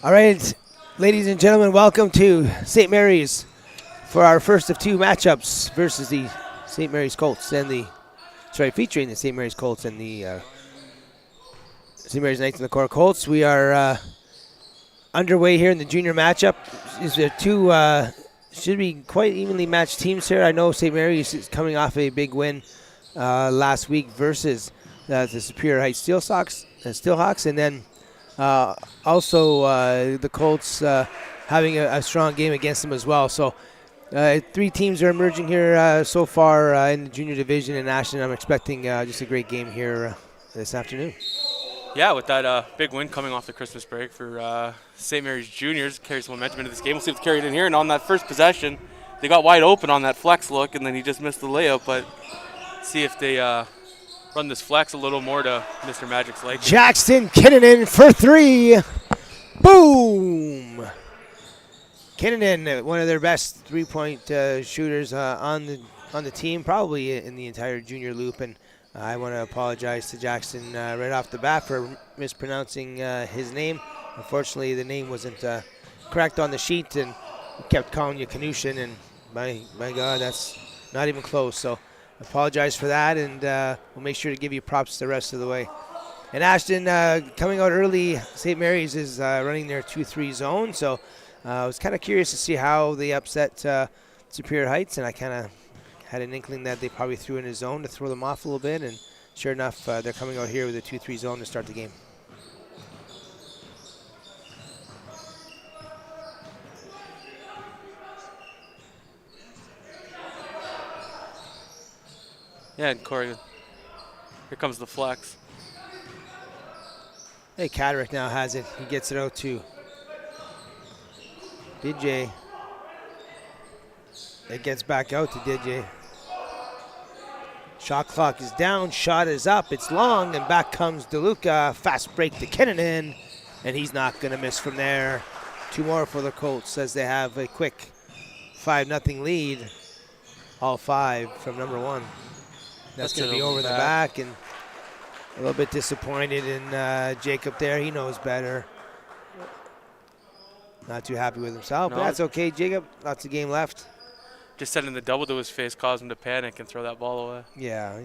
All right, ladies and gentlemen, welcome to St. Mary's for our first of two matchups versus the St. Mary's Colts and featuring the St. Mary's Colts and the St. Mary's Knights and the Korah Colts. We are underway here in the junior matchup. Is there two should be quite evenly matched teams here. I know St. Mary's is coming off a big win last week versus the Superior Heights Steelhawks, and then also the Colts having a strong game against them as well. So three teams are emerging here so far in the junior division in Ashton. I'm expecting just a great game here this afternoon. Yeah, with that big win coming off the Christmas break for St. Mary's Juniors, carries some momentum into this game. We'll see if it's carried in here. And on that first possession, they got wide open on that flex look, and then he just missed the layup. But see if they run this flex a little more to Mr. Magic's liking. Jackson Kinnunen for three. Boom! Kinnunen, one of their best three-point shooters on the team, probably in the entire junior loop. And I want to apologize to Jackson right off the bat for mispronouncing his name. Unfortunately, the name wasn't correct on the sheet, and we kept calling you Kanushin, and my God, that's not even close. So apologize for that, and we'll make sure to give you props the rest of the way. And Ashton, coming out early, St. Mary's is running their 2-3 zone, so I was kind of curious to see how they upset Superior Heights, and I kind of had an inkling that they probably threw in a zone to throw them off a little bit, and sure enough, they're coming out here with a 2-3 zone to start the game. Yeah, and Corey, here comes the flex. Hey, Cadrick now has it. He gets it out to DJ. It gets back out to DJ. Shot clock is down, shot is up, it's long, and back comes DeLuca. Fast break to Kinnunen, and he's not going to miss from there. Two more for the Colts as they have a quick 5-0 lead. All five from number one. That's going to be over the back, and a little bit disappointed in Jacob there. He knows better. Not too happy with himself, but that's okay, Jacob. Lots of game left. Just sending the double to his face caused him to panic and throw that ball away. Yeah,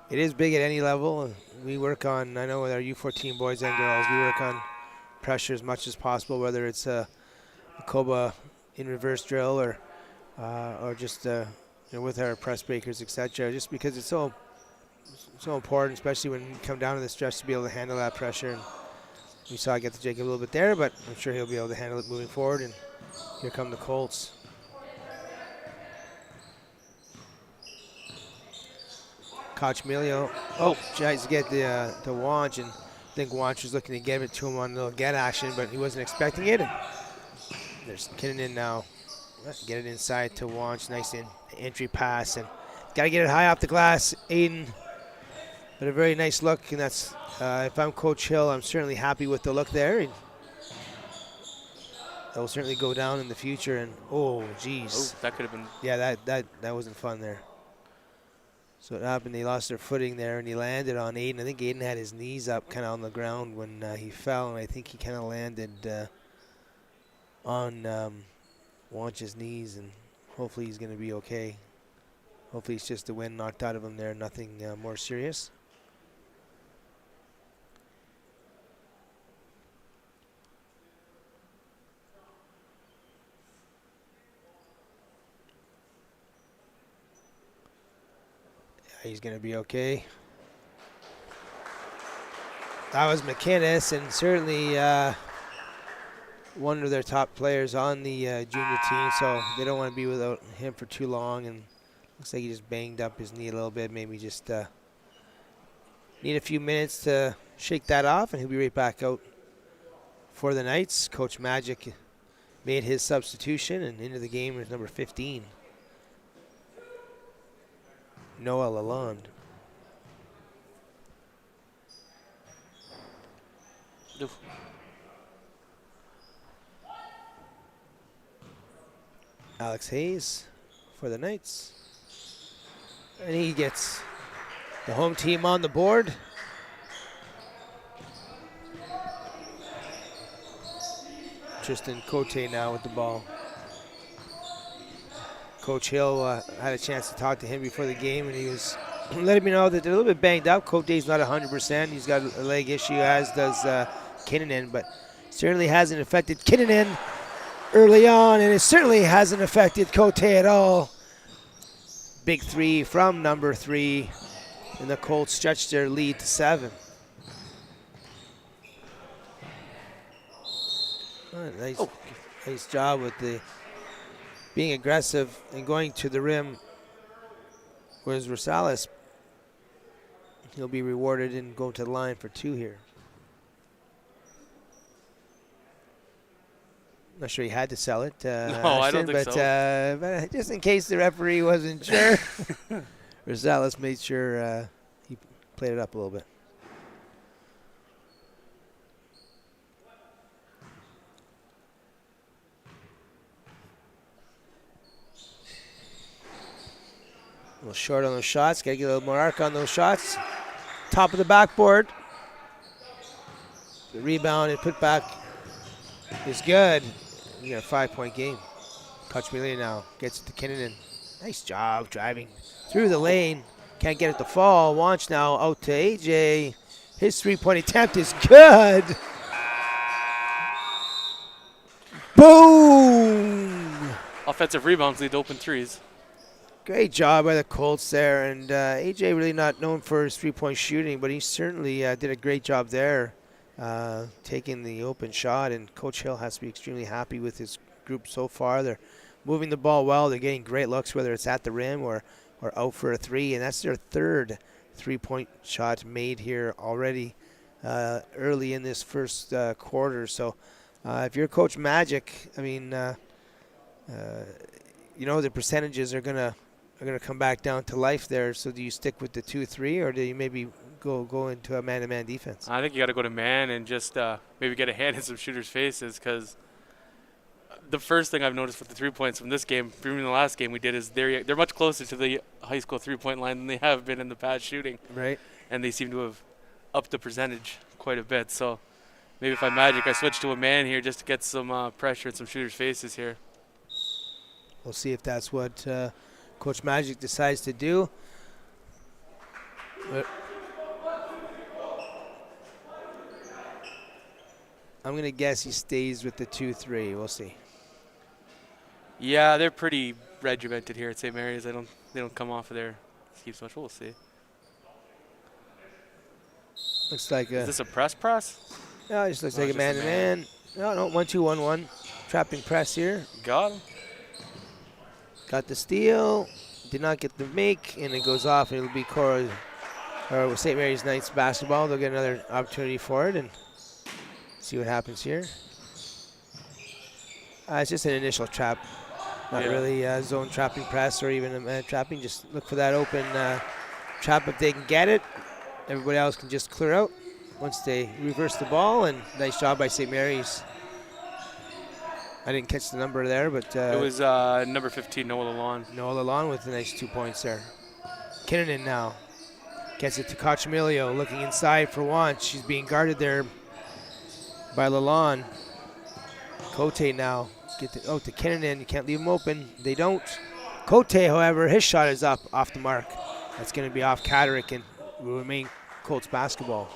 it is big at any level. We work on, I know with our U14 boys and girls, we work on pressure as much as possible, whether it's a Koba in reverse drill or just with our press breakers, etc. Just because it's so important, especially when you come down to the stretch, to be able to handle that pressure. And we saw it get to Jacob a little bit there, but I'm sure he'll be able to handle it moving forward. And here come the Colts. Kochmelio. Tries to get the Wanch, and I think Wanch was looking to give it to him on a little get action, but he wasn't expecting it. And there's Kinnunen now. Get it inside to Wanch. Nice entry pass, and got to get it high off the glass. Aiden, but a very nice look, and that's if I'm Coach Hill, I'm certainly happy with the look there. And that will certainly go down in the future. And oh, geez, that could have been. Yeah, that wasn't fun there. So it happened, they lost their footing there, and he landed on Aiden. I think Aiden had his knees up kind of on the ground when he fell, and I think he kind of landed on Wanch's knees, and hopefully he's going to be okay. Hopefully it's just the wind knocked out of him there, nothing more serious. He's going to be okay. That was McInnes, and certainly one of their top players on the junior team, so they don't want to be without him for too long. And looks like he just banged up his knee a little bit. Maybe just need a few minutes to shake that off, and he'll be right back out for the Knights. Coach Magic made his substitution, and into the game is number 15. Noah Lalonde. Alex Hayes for the Knights. And he gets the home team on the board. Tristan Cote now with the ball. Coach Hill had a chance to talk to him before the game, and he was letting me know that they're a little bit banged up. Cote's not 100%. He's got a leg issue, as does Kinnunen, but certainly hasn't affected Kinnunen early on, and it certainly hasn't affected Cote at all. Big three from number 3, and the Colts stretch their lead to 7. Oh, nice job with the being aggressive and going to the rim. Whereas Rosales, he'll be rewarded and go to the line for 2 here. Not sure he had to sell it. No, I don't think so. But just in case the referee wasn't sure, Rosales made sure he played it up a little bit. A little short on those shots. Got to get a little more arc on those shots. Top of the backboard. The rebound and put back is good. We got a 5-point game. Kochmelia now gets it to Kinnunen. Nice job driving through the lane. Can't get it to fall. Wanch now out to AJ. His 3-point attempt is good. Boom! Offensive rebounds lead to open threes. Great job by the Colts there, and AJ really not known for his 3-point shooting, but he certainly did a great job there, taking the open shot, and Coach Hill has to be extremely happy with his group so far. They're moving the ball well. They're getting great looks, whether it's at the rim or out for a 3, and that's their 3rd 3-point shot made here already early in this first quarter. So if you're Coach Magic, I mean, you know the percentages are gonna come back down to life there. So do you stick with the 2-3, or do you maybe go into a man-to-man defense? I think you got to go to man and just maybe get a hand in some shooters' faces, because the first thing I've noticed with the 3 points from this game, from the last game we did, is they're much closer to the high school 3-point line than they have been in the past shooting. Right. And they seem to have upped the percentage quite a bit. So maybe if I'm Magic, I switch to a man here just to get some pressure in some shooters' faces here. We'll see if that's what Coach Magic decides to do. But I'm going to guess he stays with the 2-3. We'll see. Yeah, they're pretty regimented here at St. Mary's. They don't come off of their skis much. We'll see. Looks like is this a press? No, it just looks like a man-to-man. No, 1-2-1-1. Trapping press here. Got him. Got the steal. Did not get the make, and it goes off, and it'll be Korah, or St. Mary's Knights basketball. They'll get another opportunity for it, and see what happens here. It's just an initial trap. Not really zone trapping press or even a man trapping. Just look for that open trap if they can get it. Everybody else can just clear out once they reverse the ball, and nice job by St. Mary's. I didn't catch the number there, but it was number 15, Noah Lalonde. Noah Lalonde with a nice 2 points there. Kinnunen now gets it to Kochmelia, looking inside for Wanch. She's being guarded there by Lalonde. Cote now get to Kinnunen. You can't leave him open. They don't. Cote, however, his shot is up off the mark. That's going to be off Catterick and will remain Colts basketball.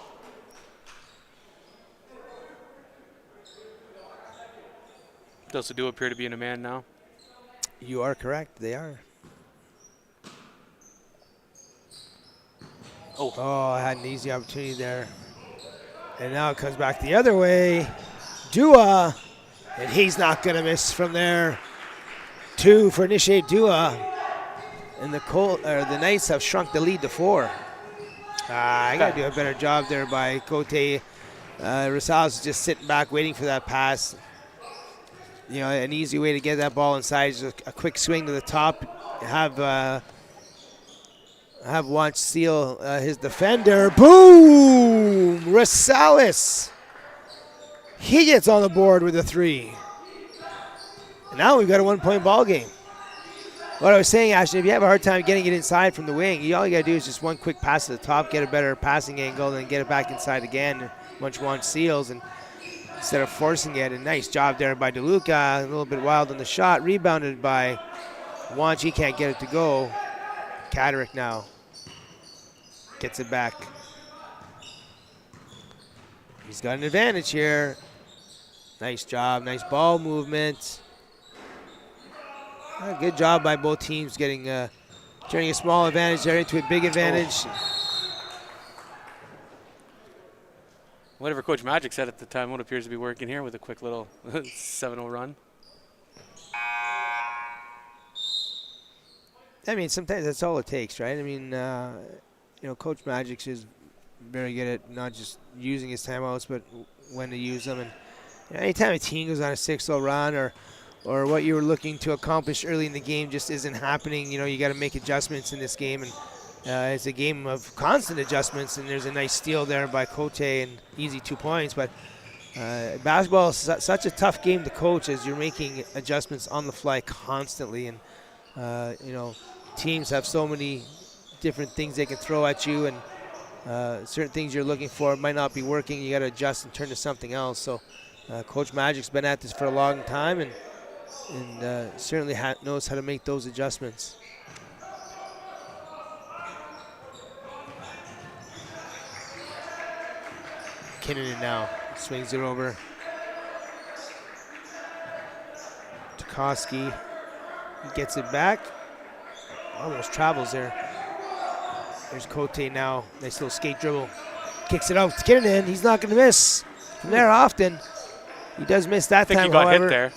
Those do appear to be in a man now. You are correct. They are. Oh, I had an easy opportunity there. And now it comes back the other way. Dua, and he's not going to miss from there. 2 for Nishay Dua. And the Knights have shrunk the lead to 4. I got to do a better job there by Cote. Rosales is just sitting back waiting for that pass. You know, an easy way to get that ball inside is a quick swing to the top. Have Wanch steal his defender. Boom! Rosales. He gets on the board with a 3. And now we've got a 1-point ball game. What I was saying, Ashton, if you have a hard time getting it inside from the wing, all you got to do is just one quick pass to the top, get a better passing angle, and then get it back inside again once Wanch seals. And instead of forcing it. A nice job there by DeLuca. A little bit wild on the shot. Rebounded by Wanchi. Can't get it to go. Catterick now gets it back. He's got an advantage here. Nice job. Nice ball movement. Good job by both teams getting turning a small advantage there into a big advantage. Whatever Coach Magic said at the time, what appears to be working here with a quick little 7-0 run. I mean, sometimes that's all it takes, right? I mean, Coach Magic is very good at not just using his timeouts, but when to use them. And anytime a team goes on a 6-0 run or what you were looking to accomplish early in the game just isn't happening, you got to make adjustments in this game. And it's a game of constant adjustments, and there's a nice steal there by Cote and easy 2 points. But basketball is such a tough game to coach as you're making adjustments on the fly constantly. And, teams have so many different things they can throw at you, and certain things you're looking for might not be working. You got to adjust and turn to something else. So Coach Magic's been at this for a long time and certainly knows how to make those adjustments. Kinnunen now swings it over. Tukoski gets it back. Almost travels there. There's Cote now. Nice little skate dribble. Kicks it out to Kinnunen. He's not going to miss from there often. He does miss that time, I think he got however. hit there.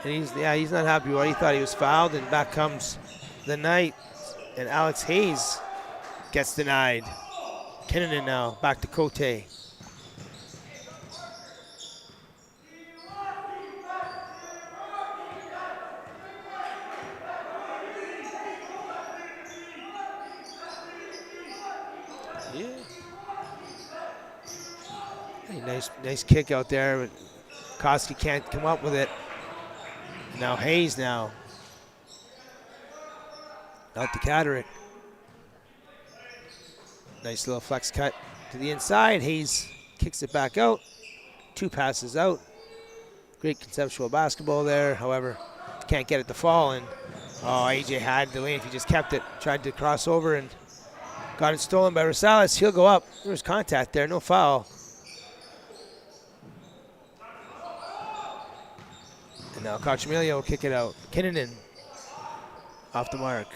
And he's not happy. Well, he thought he was fouled, and back comes the Knight, and Alex Hayes gets denied. Kinnunen now back to Cote. Nice kick out there, but Koski can't come up with it. Now Hayes now. Out to Catterick. Nice little flex cut to the inside. Hayes kicks it back out. 2 passes out. Great conceptual basketball there. However, can't get it to fall. And AJ had the lane if he just kept it. Tried to cross over and got it stolen by Rosales. He'll go up. There was contact there, no foul. And now Cochamilio will kick it out. Kinnunen off the mark.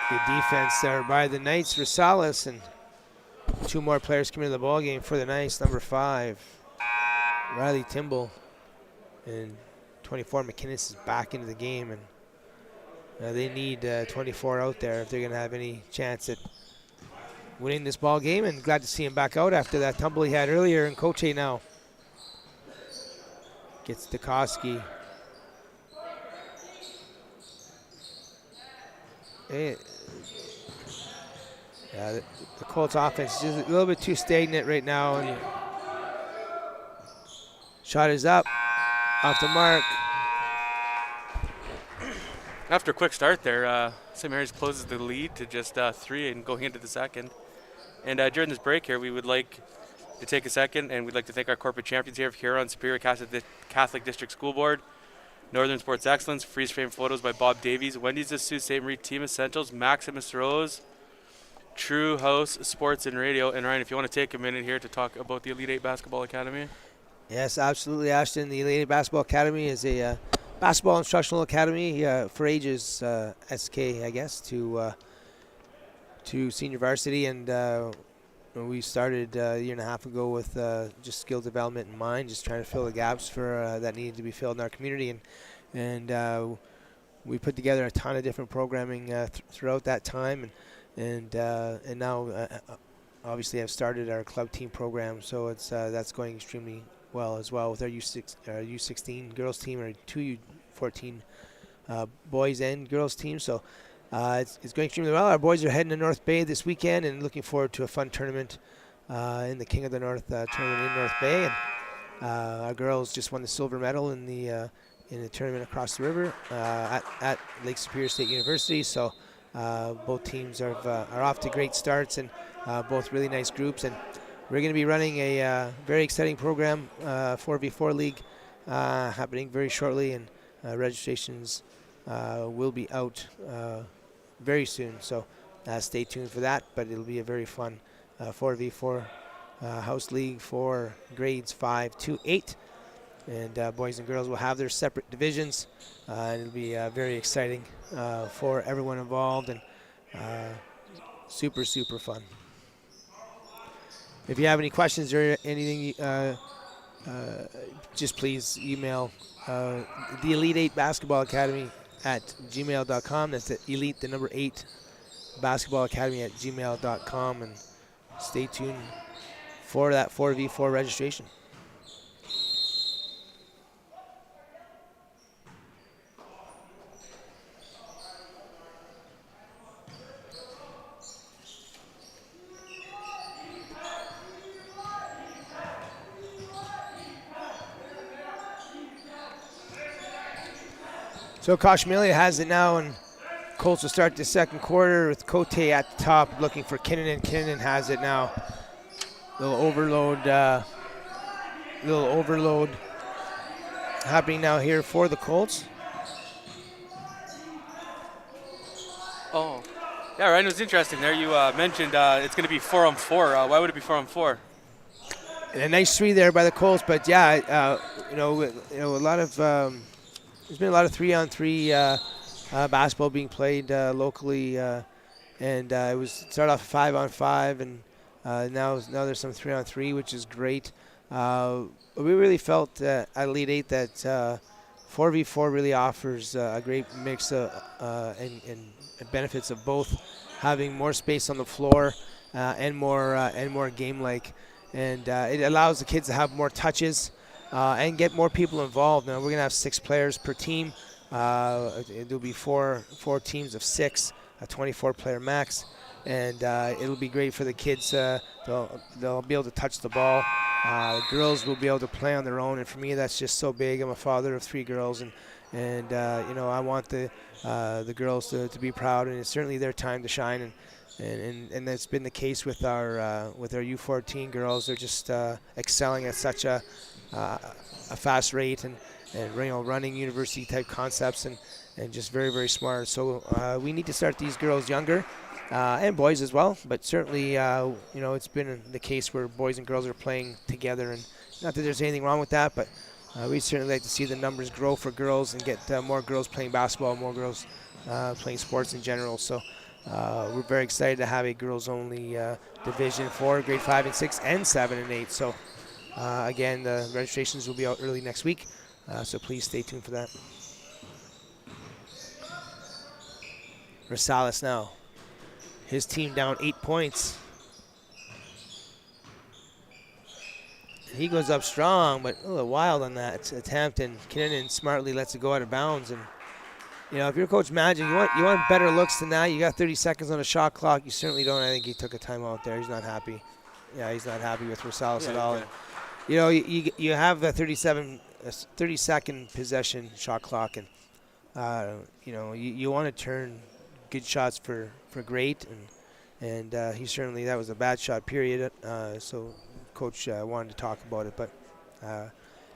Good defense there by the Knights. Rosales and 2 more players coming into the ball game for the Knights. Number 5, Riley Timble. And 24, McInnes is back into the game, and they need 24 out there if they're going to have any chance at winning this ball game. And glad to see him back out after that tumble he had earlier. And Coche now gets Tukoski. The Colts offense is just a little bit too stagnant right now. And shot is up. Off the mark. After a quick start there, St. Mary's closes the lead to just 3 and going into the second. And during this break here, we would like to take a second, and we'd like to thank our corporate champions here of Huron Superior Catholic District School Board, Northern Sports Excellence, freeze frame photos by Bob Davies, Wendy's The Sault Ste. Marie Team Essentials, Maximus Rose, True House Sports and Radio. And Ryan, if you want to take a minute here to talk about the Elite 8 Basketball Academy. Yes, absolutely, Ashton. The Elite 8 Basketball Academy is a basketball instructional academy for ages SK, I guess, to senior varsity. And we started a year and a half ago with just skill development in mind, just trying to fill the gaps for that needed to be filled in our community. And we put together a ton of different programming throughout that time. And now, obviously, I've started our club team program, so it's that's going extremely well as well with our U16 girls team, or 2 U14 boys and girls team. So it's going extremely well. Our boys are heading to North Bay this weekend and looking forward to a fun tournament in the King of the North tournament in North Bay. And our girls just won the silver medal in the tournament across the river at Lake Superior State University. So both teams are off to great starts, and both really nice groups. And we're going to be running a very exciting program, 4v4 league, happening very shortly, and registrations will be out very soon. So stay tuned for that. But it'll be a very fun 4v4 house league for grades 5 to 8. And boys and girls will have their separate divisions. And it'll be very exciting for everyone involved, and super, super fun. If you have any questions or anything, just please email the Elite 8 Basketball Academy at gmail.com. That's the Elite, the number 8 Basketball Academy at gmail.com. And stay tuned for that 4v4 registration. So Koshmelia has it now, and Colts will start the second quarter with Cote at the top looking for Kinnunen. Kinnunen has it now. Little overload happening now here for the Colts. Oh, yeah, Ryan, it was interesting there. You mentioned it's going to be 4-on-4. Why would it be 4-on-4? And a nice 3 there by the Colts, but yeah, a lot of there's been a lot of 3-on-3 basketball being played locally, and it was started off 5-on-5, and now there's some 3-on-3, which is great. We really felt at Elite 8 that 4v4 really offers a great mix and benefits of both having more space on the floor and more game-like, and it allows the kids to have more touches and get more people involved. Now we're gonna have 6 players per team. There'll be four teams of 6, a 24-player max, and it'll be great for the kids. They'll be able to touch the ball. Girls will be able to play on their own, and for me, that's just so big. I'm a father of 3 girls, and I want the girls to be proud, and it's certainly their time to shine. And that's been the case with our U14 girls. They're just excelling at such a fast rate, and running university type concepts, and just very, very smart. So we need to start these girls younger, and boys as well. But certainly, it's been the case where boys and girls are playing together, and not that there's anything wrong with that, but we'd certainly like to see the numbers grow for girls and get more girls playing basketball, more girls playing sports in general. So we're very excited to have a girls-only division for grade 5 and 6 and 7 and 8. So again, the registrations will be out early next week, so please stay tuned for that. Rosales now. His team down 8 points. He goes up strong, but a little wild on that attempt, and Kinnunen smartly lets it go out of bounds. And if you're Coach Magic, you want better looks than that. You got 30 seconds on the shot clock. You certainly don't. I think he took a timeout there. He's not happy. Yeah, he's not happy with Rosales at all. Okay. And, you have a 30-second possession shot clock, and you want to turn good shots for great, and he certainly, that was a bad shot period. So Coach wanted to talk about it, but I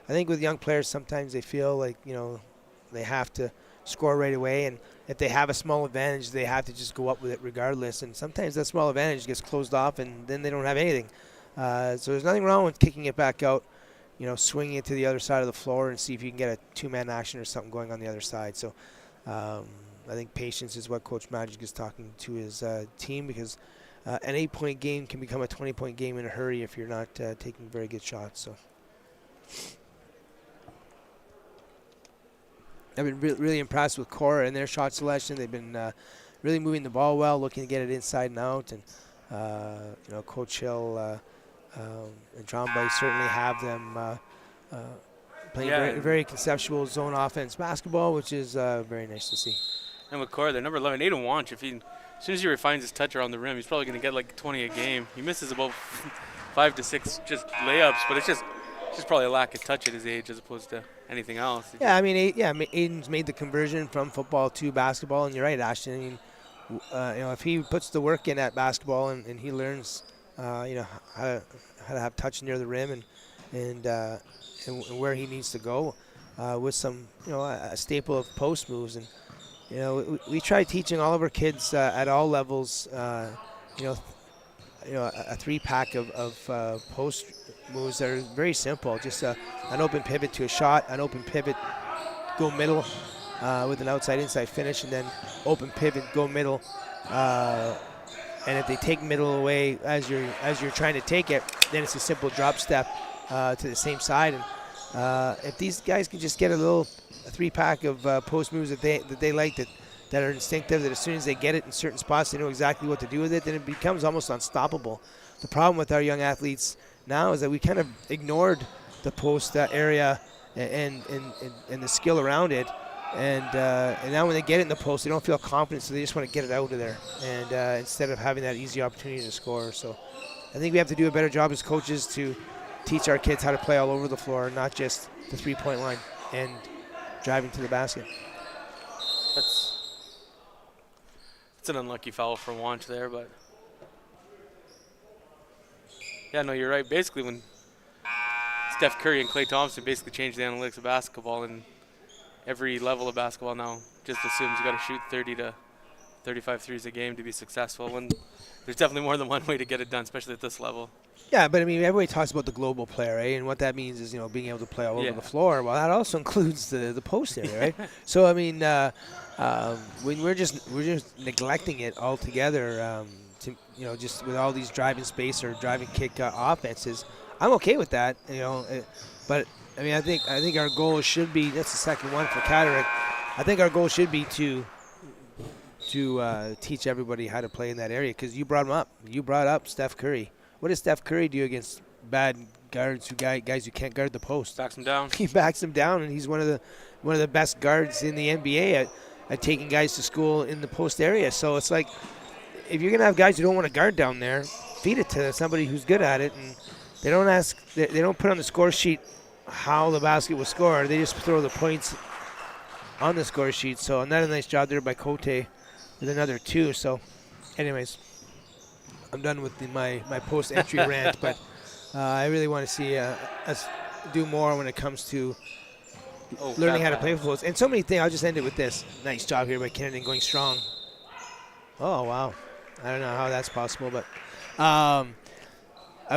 think with young players, sometimes they feel like they have to score right away, and if they have a small advantage, they have to just go up with it regardless. And sometimes that small advantage gets closed off, and then they don't have anything. So there's nothing wrong with kicking it back out, swinging it to the other side of the floor and see if you can get a 2-man action or something going on the other side. So I think patience is what Coach Magic is talking to his team, because an 8-point game can become a 20-point game in a hurry if you're not taking very good shots. So I've been really impressed with Korah and their shot selection. They've been really moving the ball well, looking to get it inside and out. And Coach Hill and John Blake certainly have them playing very conceptual zone offense basketball, which is very nice to see. And with Korah, they're number 11, Aiden Wanch. As soon as he refines his touch around the rim, he's probably going to get like 20 a game. He misses about 5 to 6 just layups, but it's just probably a lack of touch at his age as opposed to anything else. Yeah, I mean, Aiden's made the conversion from football to basketball, and you're right, Ashton. I mean, if he puts the work in at basketball and he learns, how to have touch near the rim and where he needs to go, with some, a staple of post moves, and we try teaching all of our kids at all levels, a 3-pack of post moves that are very simple. Just an open pivot to a shot, an open pivot, go middle with an outside-inside finish, and then open pivot, go middle. And if they take middle away as you're trying to take it, then it's a simple drop step to the same side. And if these guys can just get a 3-pack of post moves that they like, that are instinctive, that as soon as they get it in certain spots, they know exactly what to do with it, then it becomes almost unstoppable. The problem with our young athletes now is that we kind of ignored the post area and the skill around it. And now when they get it in the post, they don't feel confident, so they just want to get it out of there. And instead of having that easy opportunity to score. So I think we have to do a better job as coaches to teach our kids how to play all over the floor, not just the 3-point line and driving to the basket. It's an unlucky foul for Wanch there, but yeah, no, you're right. Basically, when Steph Curry and Klay Thompson basically changed the analytics of basketball, and every level of basketball now just assumes you got to shoot 30 to 35 threes a game to be successful, when there's definitely more than one way to get it done, especially at this level. Yeah, but I mean, everybody talks about the global player, right? And what that means is, being able to play all over the floor. Well, that also includes the post area, right? So I mean, when we're just neglecting it altogether, just with all these driving space or driving kick offenses, I'm okay with that, but I mean, I think our goal should be, that's the second one for Catterick. I think our goal should be to teach everybody how to play in that area, because you brought him up. You brought up Steph Curry. What does Steph Curry do against bad guys who can't guard the post? Backs him down. He backs him down, and he's one of the best guards in the NBA at taking guys to school in the post area. So it's like, if you're gonna have guys who don't want to guard down there, feed it to somebody who's good at it, and they don't put on the score sheet how the basket was scored. They just throw the points on the score sheet. So another nice job there by Cote with another 2. So anyways, I'm done with my post-entry rant, but I really want to see us do more when it comes to learning how to play with post. And so many things. I'll just end it with this. Nice job here by Kennedy going strong. Oh, wow. I don't know how that's possible, but I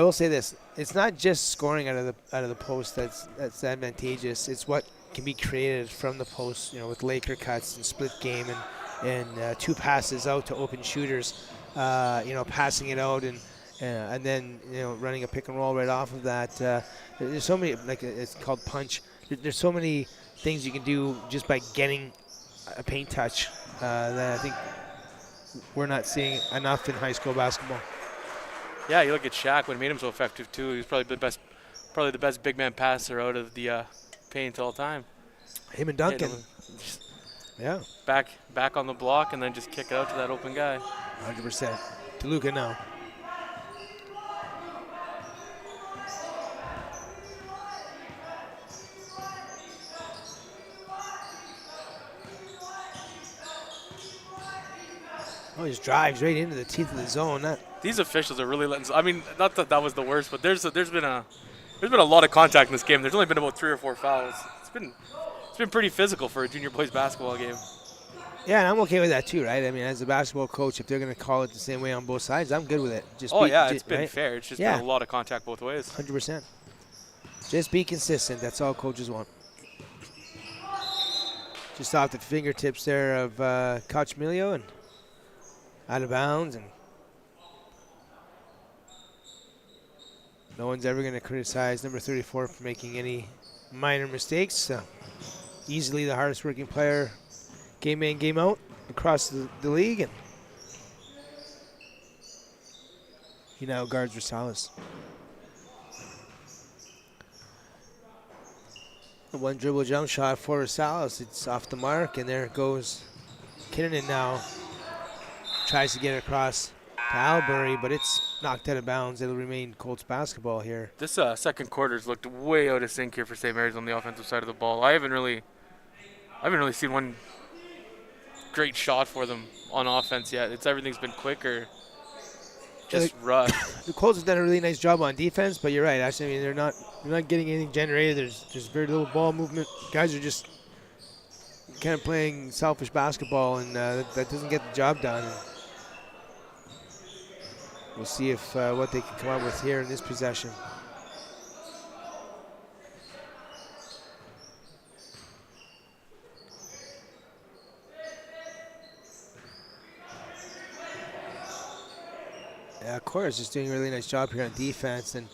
will say this. It's not just scoring out of the post that's advantageous. It's what can be created from the post, with Laker cuts and split game and 2 passes out to open shooters, passing it out and then running a pick and roll right off of that. There's so many, like it's called punch. There's so many things you can do just by getting a paint touch that I think we're not seeing enough in high school basketball. Yeah, you look at Shaq, what made him so effective too. He was probably the best big man passer out of the paint all time. Him and Duncan. Yeah. Back on the block and then just kick it out to that open guy. 100%. To Luka now. Oh, he just drives right into the teeth of the zone. These officials are really letting. I mean, not that was the worst, but there's been a lot of contact in this game. There's only been about 3 or 4 fouls. It's been pretty physical for a junior boys basketball game. Yeah, and I'm okay with that too, right? I mean, as a basketball coach, if they're going to call it the same way on both sides, I'm good with it. It's been fair. It's just been a lot of contact both ways. 100%. Just be consistent. That's all coaches want. Just off the fingertips there of Coach Milio and out of bounds, and no one's ever going to criticize number 34 for making any minor mistakes. Easily the hardest working player game in, game out across the league, and he now guards Rosales. The one dribble jump shot for Rosales. It's off the mark, and there goes Kinnunen now. Tries to get it across to Albury, but it's knocked out of bounds, it'll remain Colts basketball here. This second quarter's looked way out of sync here for St. Mary's on the offensive side of the ball. I haven't really seen one great shot for them on offense yet. Everything's been quicker, just rushed. The Colts have done a really nice job on defense, but you're right. Actually, I mean, they're not getting anything generated. There's very little ball movement. Guys are just kind of playing selfish basketball, and that doesn't get the job done. And we'll see if what they can come up with here in this possession. Yeah, Korah's just doing a really nice job here on defense, and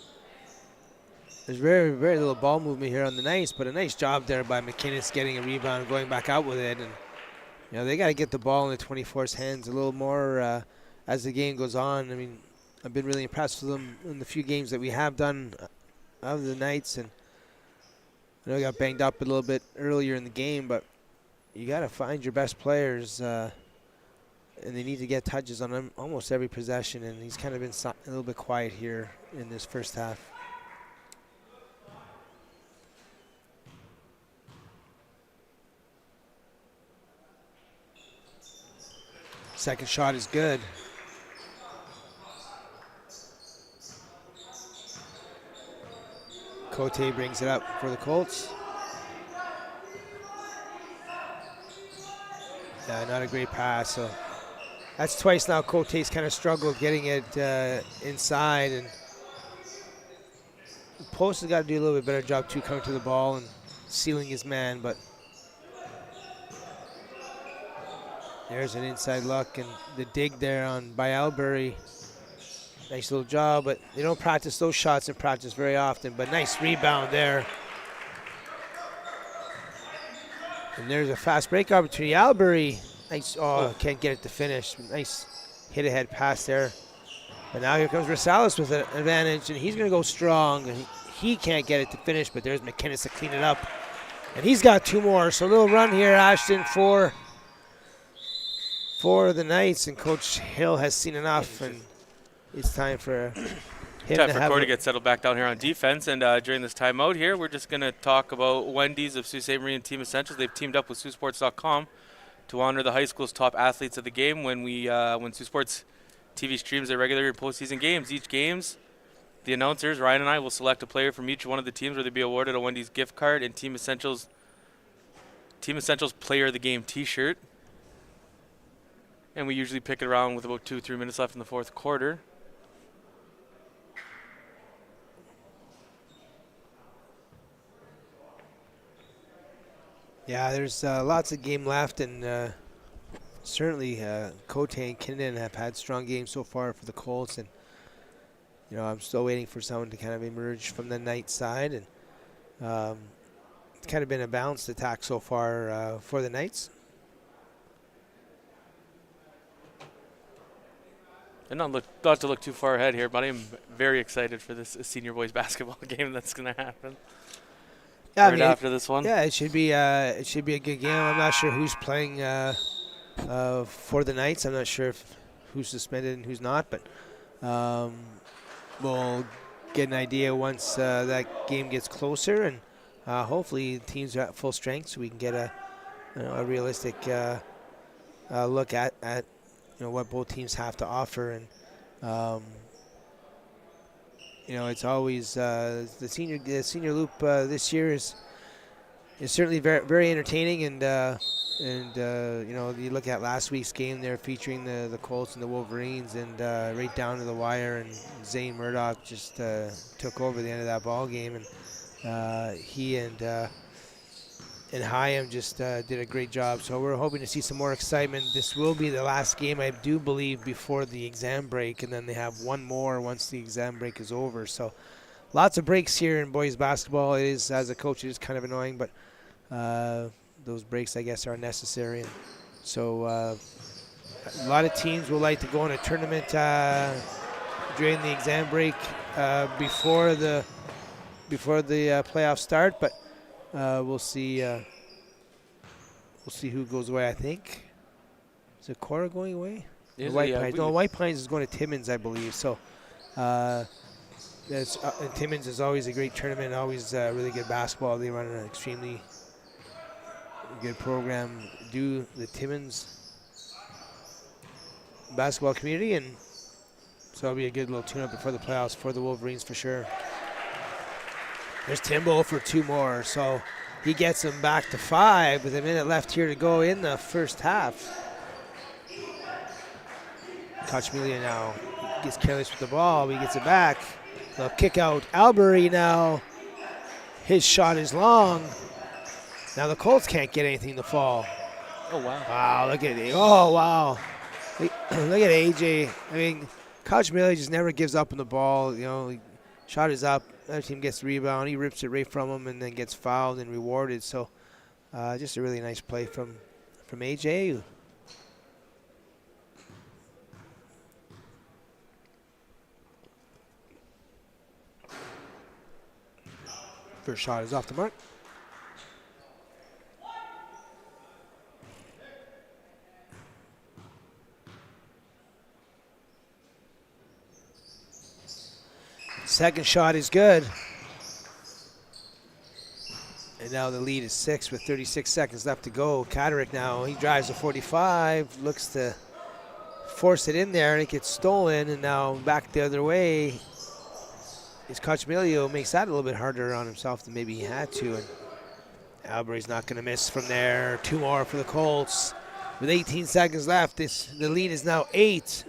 there's very, very little ball movement here on the nice, but a nice job there by McInnes getting a rebound and going back out with it. And they got to get the ball in the 24's hands a little more as the game goes on. I mean, I've been really impressed with them in the few games that we have done of the Knights, and I know I got banged up a little bit earlier in the game, but you got to find your best players. And they need to get touches on him almost every possession, and he's kind of been a little bit quiet here in this first half. Second shot is good. Cote brings it up for the Colts. Yeah, not a great pass, so that's twice now Cote's kind of struggled getting it inside, and Post has got to do a little bit better job too, coming to the ball and sealing his man, but there's an inside look, and the dig there by Albury. Nice little job, but they don't practice those shots in practice very often, but nice rebound there. And there's a fast break opportunity. Albury, nice, can't get it to finish. Nice hit-ahead pass there. But now here comes Rosales with an advantage, and he's going to go strong. And he can't get it to finish, but there's McInnes to clean it up. And he's got two more. So a little run here, Ashton, for the Knights. And Coach Hill has seen enough, and it's time for time for Corey to get settled back down here on defense. And during this timeout here, we're just going to talk about Wendy's of Sault Ste. Marie and Team Essentials. They've teamed up with Saultsports.com to honor the high school's top athletes of the game when Sault Sports TV streams their regular and postseason games. Each games, the announcers, Ryan and I, will select a player from each one of the teams where they'll be awarded a Wendy's gift card and Team Essentials Player of the Game T-shirt. And we usually pick it around with about 2-3 minutes left in the fourth quarter. Yeah, there's lots of game left, and certainly Cote and Kinnan have had strong games so far for the Colts, and I'm still waiting for someone to kind of emerge from the Knights side, and it's kind of been a balanced attack so far for the Knights. And not to look too far ahead here, but I am very excited for this senior boys basketball game that's going to happen. Yeah, after this one. Yeah, it should be a good game. I'm not sure who's playing for the Knights. I'm not sure who's suspended and who's not, but we'll get an idea once that game gets closer, and hopefully teams are at full strength so we can get a realistic look at what both teams have to offer. And it's always the senior loop this year is certainly very, very entertaining, and you look at last week's game there featuring the Colts and the Wolverines, and right down to the wire, and Zane Murdoch just took over the end of that ball game, and he and Hyam just did a great job. So we're hoping to see some more excitement. This will be the last game, I do believe, before the exam break, and then they have one more once the exam break is over. So lots of breaks here in boys basketball. It is, as a coach, it is kind of annoying, but those breaks, I guess, are necessary. And so a lot of teams will like to go on a tournament during the exam break before the playoffs start, but we'll see. We'll see who goes away. I think is it Korah going away? White Pines. No, White Pines is going to Timmins, I believe. So And Timmins is always a great tournament, always really good basketball. They run an extremely good program. Do the Timmins basketball community, and so it'll be a good little tune-up before the playoffs for the Wolverines for sure. There's Timbo for 2 more, so he gets them back to 5 with a minute left here to go in the first half. Kochmelia now gets careless with the ball, but he gets it back. They'll kick out Albury now. His shot is long. Now the Colts can't get anything to fall. Oh, wow. Wow, look at it. Oh, wow. Look at AJ. I mean, Kochmelia just never gives up on the ball. You know, shot is up. Other team gets the rebound. He rips it right from him and then gets fouled and rewarded. So just a really nice play from AJ. First shot is off the mark. Second shot is good. And now the lead is 6 with 36 seconds left to go. Kaderick now, he drives a 45, looks to force it in there, and it gets stolen, and now back the other way. His Kochmelia makes that a little bit harder on himself than maybe he had to. And Albury's not going to miss from there. 2 more for the Colts. With 18 seconds left, the lead is now 8.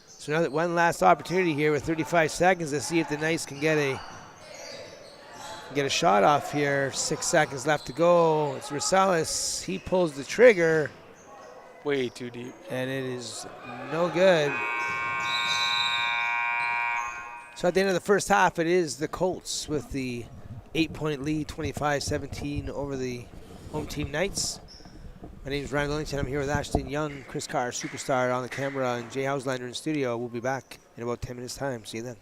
So now that one last opportunity here with 35 seconds to see if the Knights can get a shot off here. 6 seconds left to go. It's Rosales. He pulls the trigger. Way too deep. And it is no good. So at the end of the first half, it is the Colts with the 8-point lead, 25-17 over the home team Knights. My name is Ryan Lillington. I'm here with Ashton Young, Chris Carr, Superstar on the camera, and Jay Hauslander in studio. We'll be back in about 10 minutes' time. See you then.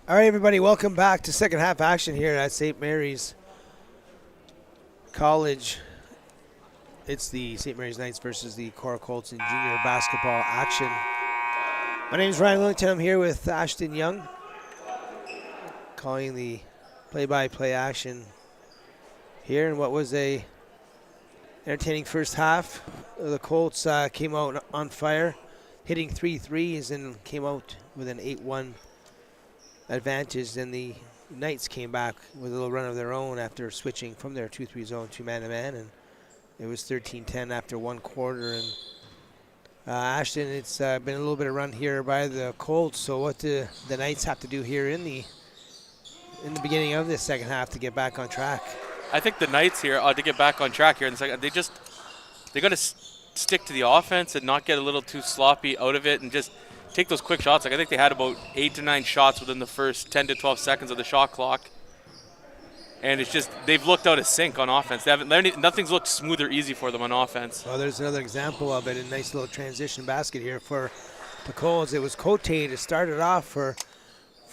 All right, everybody, welcome back to second half action here at St. Mary's College. It's the St. Mary's Knights versus the Korah Colts in junior basketball action. My name is Ryan Willington. I'm here with Ashton Young, calling the play-by-play action here in what was a entertaining first half. The Colts came out on fire, hitting 3 threes, and came out with an 8-1 advantage. Then the Knights came back with a little run of their own after switching from their 2-3 zone to man-to-man, and it was 13-10 after one quarter. And Ashton, it's been a little bit of run here by the Colts. So what do the Knights have to do here in the beginning of this second half to get back on track? I think the Knights here, to get back on track here in the second, they got to stick to the offense and not get a little too sloppy out of it and just take those quick shots. Like, I think they had about 8 to 9 shots within the first 10 to 12 seconds of the shot clock. And it's just, they've looked out of sync on offense. Nothing's looked smooth or easy for them on offense. Well, there's another example of it. A nice little transition basket here for the Colts. It was Cote to start it off for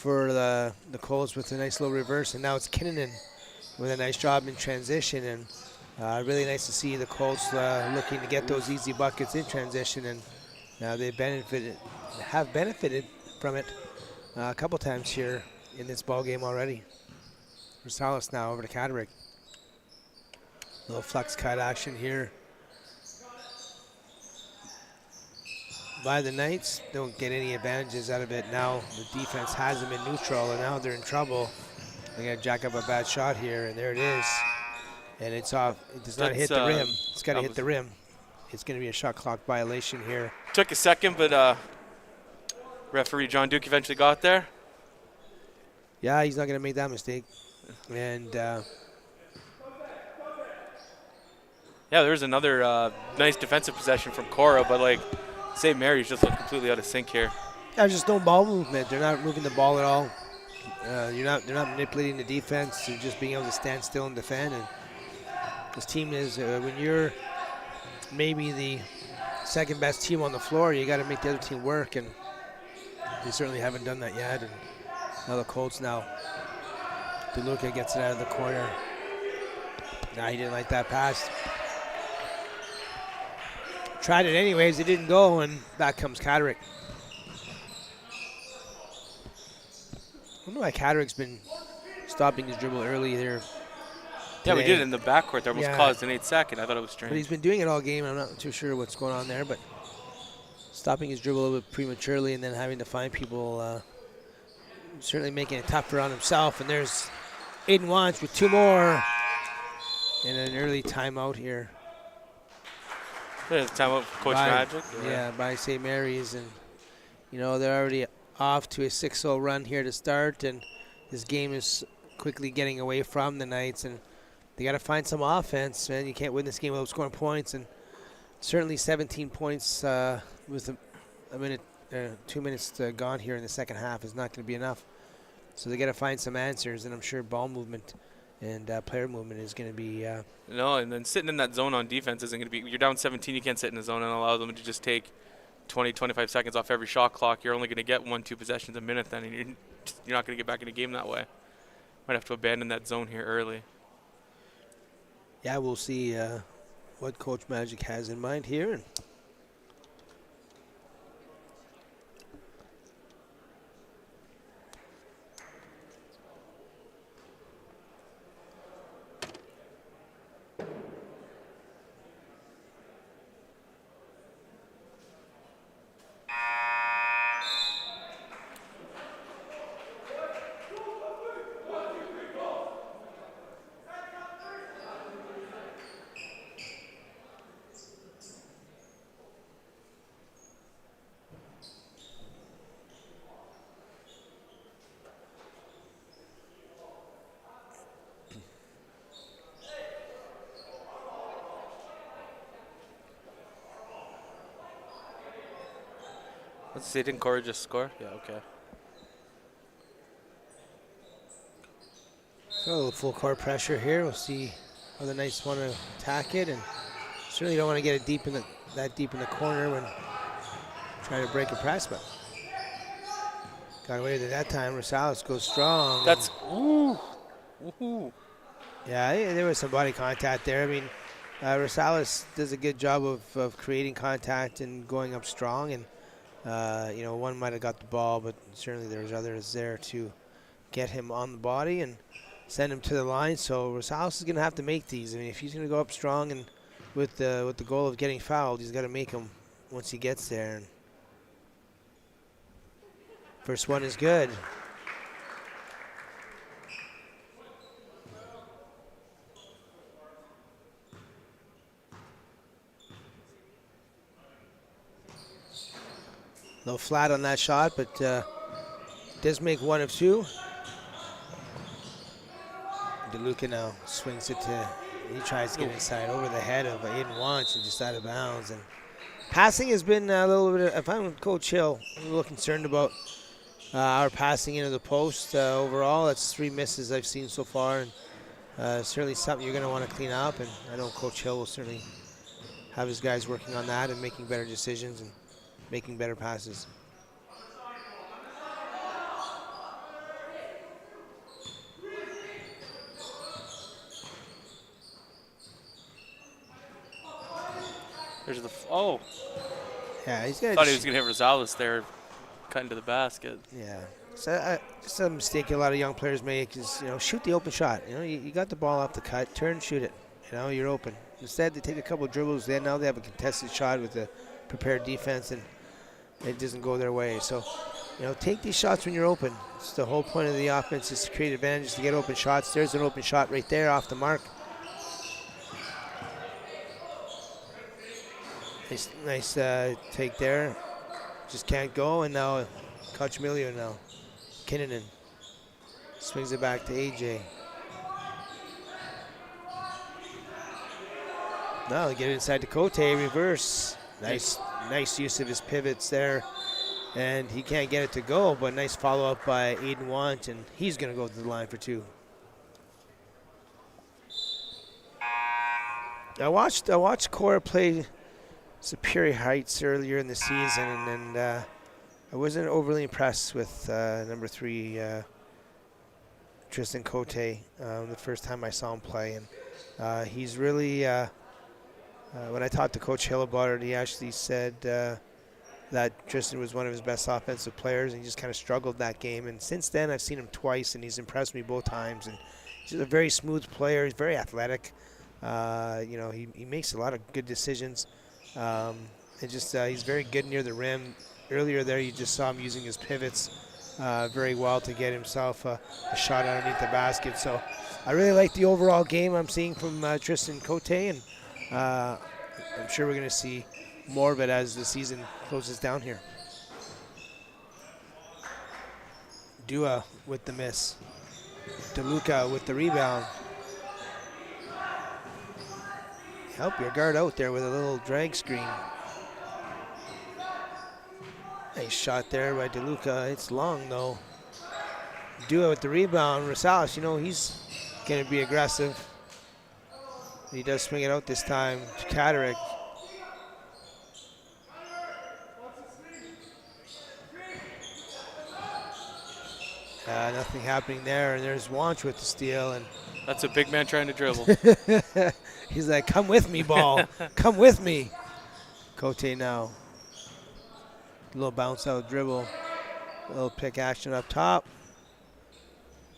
the Colts with a nice little reverse. And now it's Kinnunen with a nice job in transition. And really nice to see the Colts looking to get those easy buckets in transition. And now they have benefited from it a couple times here in this ball game already. Rosales now over to Cadrick. Little flex cut action here by the Knights. Don't get any advantages out of it. Now the defense has them in neutral, and now they're in trouble. They got to jack up a bad shot here, and there it is. And it's off. It does not hit the rim. It's got to hit the rim. It's going to be a shot clock violation here. Took a second, but referee John Duke eventually got there. Yeah, he's not going to make that mistake. And yeah, there's another nice defensive possession from Korah, but like St. Mary's just looked completely out of sync here. There's just no ball movement. They're not moving the ball at all. They're not manipulating the defense. They're just being able to stand still and defend. And this team is when you're maybe the second best team on the floor, you got to make the other team work, and they certainly haven't done that yet. And now the Colts now. DeLuca gets it out of the corner. Nah, he didn't like that pass. Tried it anyways, it didn't go, and back comes Cadrick. I don't know why Cadrick's been stopping his dribble early there. Yeah, we did it in the backcourt. There almost caused an 8-second. I thought it was strange. But he's been doing it all game. I'm not too sure what's going on there, but stopping his dribble a little bit prematurely and then having to find people, certainly making it tougher on himself. And there's Aiden Wants with 2 more and an early timeout here. There's timeout for Coach Magic. Yeah, by St. Mary's. And, you know, they're already off to a 6-0 run here to start. And this game is quickly getting away from the Knights. And they got to find some offense, man. You can't win this game without scoring points. And certainly 17 points with a minute, 2 minutes gone here in the second half is not going to be enough. So they got to find some answers, and I'm sure ball movement and player movement is going to be. No, and then sitting in that zone on defense isn't going to be. You're down 17, you can't sit in the zone and allow them to just take 20, 25 seconds off every shot clock. You're only going to get 1-2 possessions a minute then, and you're not going to get back in the game that way. Might have to abandon that zone here early. Yeah, we'll see what Coach Magic has in mind here. Let's see, didn't Korah just score? Yeah, okay. So full court pressure here. We'll see how the Knights want to attack it, and certainly don't want to get it deep in that deep in the corner when trying to break a press. But Got away with it that time. Rosales goes strong. That's ooh. Ooh. Yeah, there was some body contact there. I mean, Rosales does a good job of creating contact and going up strong. And, one might have got the ball, but certainly there's others there to get him on the body and send him to the line. So Rosales is going to have to make these. I mean, if he's going to go up strong and with the goal of getting fouled, he's got to make them once he gets there. And first one is good. A little flat on that shot, but does make one of two. DeLuca now swings it to, he tries to get inside over the head of Aiden Wants and just out of bounds. And passing has been a little bit, if I'm with Coach Hill, I'm a little concerned about our passing into the post overall. That's 3 misses I've seen so far, and certainly something you're going to want to clean up. And I know Coach Hill will certainly have his guys working on that and making better decisions and making better passes. There's the Yeah, he's got. Thought he was gonna hit Rosales there, cutting to the basket. Yeah, so just a mistake a lot of young players make is shoot the open shot. You got the ball off the cut, turn, shoot it. You're open. Instead, they take a couple of dribbles. Now they have a contested shot with a prepared defense, and it doesn't go their way. So, take these shots when you're open. It's the whole point of the offense is to create advantages, to get open shots. There's an open shot right there off the mark. Nice take there. Just can't go, and now Coachmilio now. Kinnunen swings it back to AJ. Now they get it inside to Cote, reverse. Nice use of his pivots there. And he can't get it to go, but nice follow-up by Aiden Want, and he's going to go to the line for 2. I watched Korah play Superior Heights earlier in the season, and I wasn't overly impressed with number 3, Tristan Cote, the first time I saw him play. And he's really, when I talked to Coach Hill about it, he actually said that Tristan was one of his best offensive players, and he just kind of struggled that game. And since then, I've seen him twice, and he's impressed me both times. And he's a very smooth player. He's very athletic. He makes a lot of good decisions. He's very good near the rim. Earlier there, you just saw him using his pivots very well to get himself a shot underneath the basket. So I really like the overall game I'm seeing from Tristan Cote, and I'm sure we're going to see more of it as the season closes down here. Dua with the miss. DeLuca with the rebound. Help your guard out there with a little drag screen. Nice shot there by DeLuca. It's long though. Dua with the rebound. Rosales, he's going to be aggressive. He does swing it out this time to Catterick. Nothing happening there, and there's Wanch with the steal. And that's a big man trying to dribble. He's like, come with me, ball. Come with me. Cote now. A little bounce out dribble. A little pick action up top.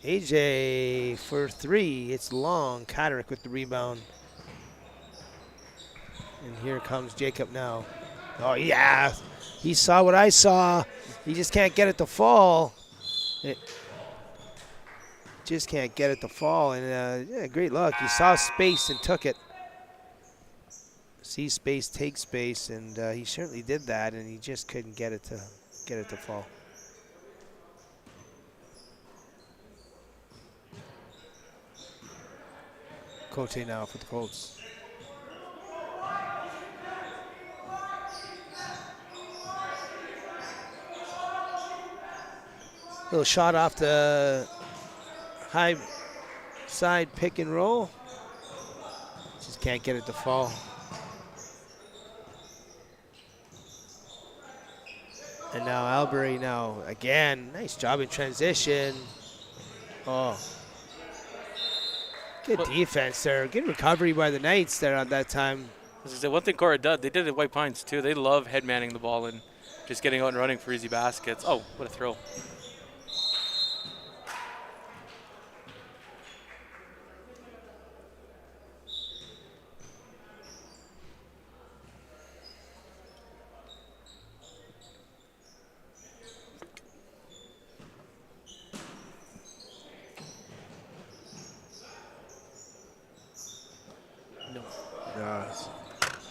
AJ for 3. It's long. Catterick with the rebound. And here comes Jacob now. Oh, yeah. He saw what I saw. He just can't get it to fall. Just can't get it to fall. And great luck. He saw space and took it. See space, take space, and he certainly did that, and he just couldn't get it to fall. Cote now for the Colts. Little shot off the high side pick and roll. Just can't get it to fall. And now Albury now again. Nice job in transition. Oh, good defense there. Good recovery by the Knights there on that time. One thing Korah did, they did at White Pines too. They love head manning the ball and just getting out and running for easy baskets. Oh, what a throw.